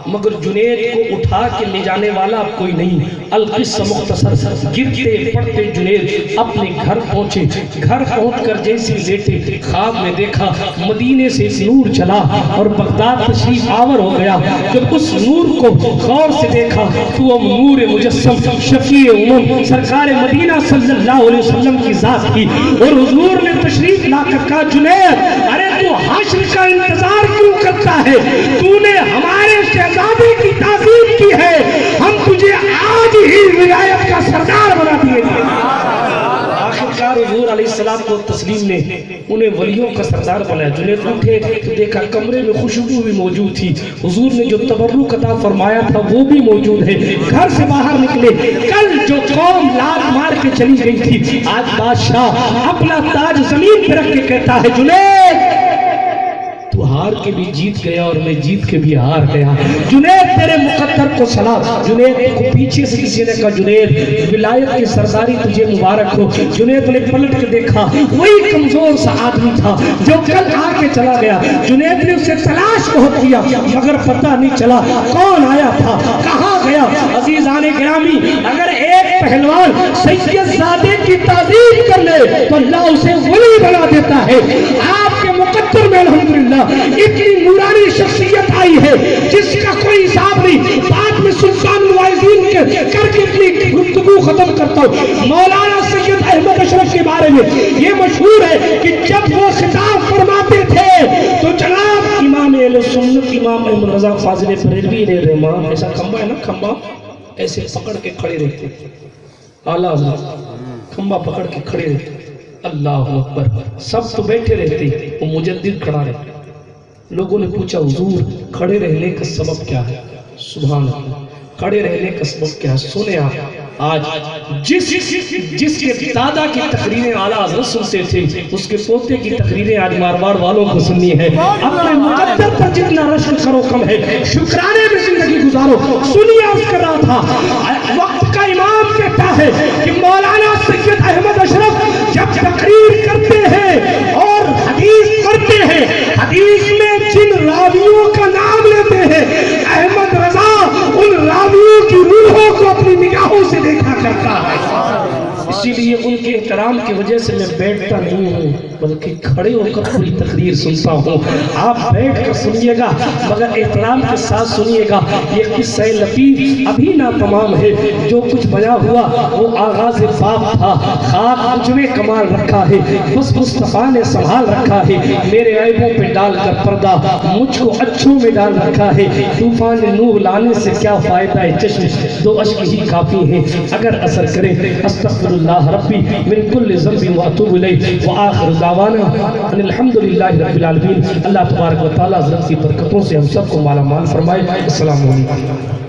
مگر جنید کو اٹھا کے لے جانے والا اب کوئی نہیں. القصہ مختصر, گرتے پڑتے جنید اپنے گھر پہنچے. گھر پہنچ کر جیسے لیٹے خواب میں دیکھا مدینے سے نور چلا اور بغداد تشریف آور ہو گیا. جب اس نور کو غور سے دیکھا تو وہ نور مجسم شفیع امم سرکار مدینہ صلی اللہ علیہ وسلم کی ذات تھی. اور حضور نے تشریف لا کر کہا جنید ارے تو حشر کا انتظار کیوں کرتا ہے؟ تو نے ہمارے شہزادے کی تعظیم کی ہے, ہم تجھے آج ہی ولایت کا سردار بنا دیے تھے. آخرکار حضور علیہ السلام کو تسلیم نے انہیں ولیوں کا سردار بنایا. جنید اٹھے تو دیکھا کمرے میں خوشبو بھی موجود تھی. حضور نے جو تبرک عطا فرمایا تھا وہ بھی موجود ہے. گھر سے باہر نکلے, کل جو قوم لات مار کے چلی گئی تھی آج بادشاہ اپنا تاج زمین پہ رکھ کے کہتا ہے جنید تو ہار کے بھی جیت گیا اور میں جیت کے بھی ہار گیا. جنید تیرے مقدر کو سلام. جنید کو پیچھے سے کسی نے کہا جنید ولایت کی سرداری تجھے مبارک ہو. جنید نے پلٹ کے دیکھا وہی کمزور سا آدمی تھا جو کل آ کے چلا گیا. جنید نے اسے تلاش بہت کیا مگر پتہ نہیں چلا کون آیا تھا کہاں گیا. عزیزان گرامی اگر ایک پہلوان سید زادے کی تعظیم کر لے تو اللہ اسے ولی بنا دیتا ہے. آپ کے مقدر میں الحمدللہ اتنی نورانی شخصیت آئی ہے جس کا کوئی حساب نہیں. بعد میں سلطان الواعظین کے کر کے اپنی گفتگو ختم کرتا ہوں. مولانا سید احمد اشرف کے بارے میں یہ مشہور ہے کہ جب وہ خطاب فرماتے تھے تو جناب امام اہل سنت امام احمد رضا فاضل بریلوی علیہ الرحمہ ایسا کھمبا ہے نا, کھمبا ایسے پکڑ کے کھڑے رہتے. اعلیٰ کھمبا پکڑ کے کھڑے رہتے. اللہ اکبر. سب تو بیٹھے رہتے, وہ مجدد کھڑا رہتا. لوگوں نے پوچھا حضور کھڑے رہنے کا سبب کیا ہے؟ سبحان اللہ, کھڑے رہنے کا سبب کیا ہے؟ سنیں آپ آج جس کے دادا کی تقریریں اعلیٰ حضرت سنتے تھے اس کے پوتے کی تقریریں آج مارواڑ والوں کو سننی ہے. اپنے مقدر پر جتنا رشک کرو کم ہے, شکرانے میں زندگی گزارو. سنیے عرض کر رہا تھا وقت کا امام کہتا ہے کہ مولانا سید احمد اشرف جب تقریر کرتے ہیں اور حدیث پڑھتے ہیں, حدیث میں جن راویوں کا نام لیتے سے دیکھا کرتا ہے۔ اسی لیے ان کے احترام کی وجہ سے میں بیٹھتا نہیں ہوں بلکہ کھڑے ہو کر پوری تقریر سنتا ہوں۔ آپ بیٹھ کر سنیے گا مگر احترام کے ساتھ سنیے گا۔ یہ قصہ لطیف ابھی نہ تمام ہے، جو کچھ بیان ہوا وہ آغاز باب تھا۔ خاک مجھ میں کمال رکھا ہے، بس مصطفیٰ نے سنبھال رکھا ہے، میرے عیبوں پہ ڈال کر پردہ مجھ کو اچھوں میں ڈال رکھا ہے۔ طوفان نوح لانے سے کیا فائدہ ہے، چشم دو اشک ہی کافی ہیں اگر اثر کرے۔ استغفر اللہ ربی من کل ذنب واتوب الیہ وآخر دعوانا ان الحمدللہ رب العالمین۔ اللہ تبارک و تعالیٰ حضرت کی برکتوں سے ہم سب کو مالا مال فرمائے۔ السلام علیکم۔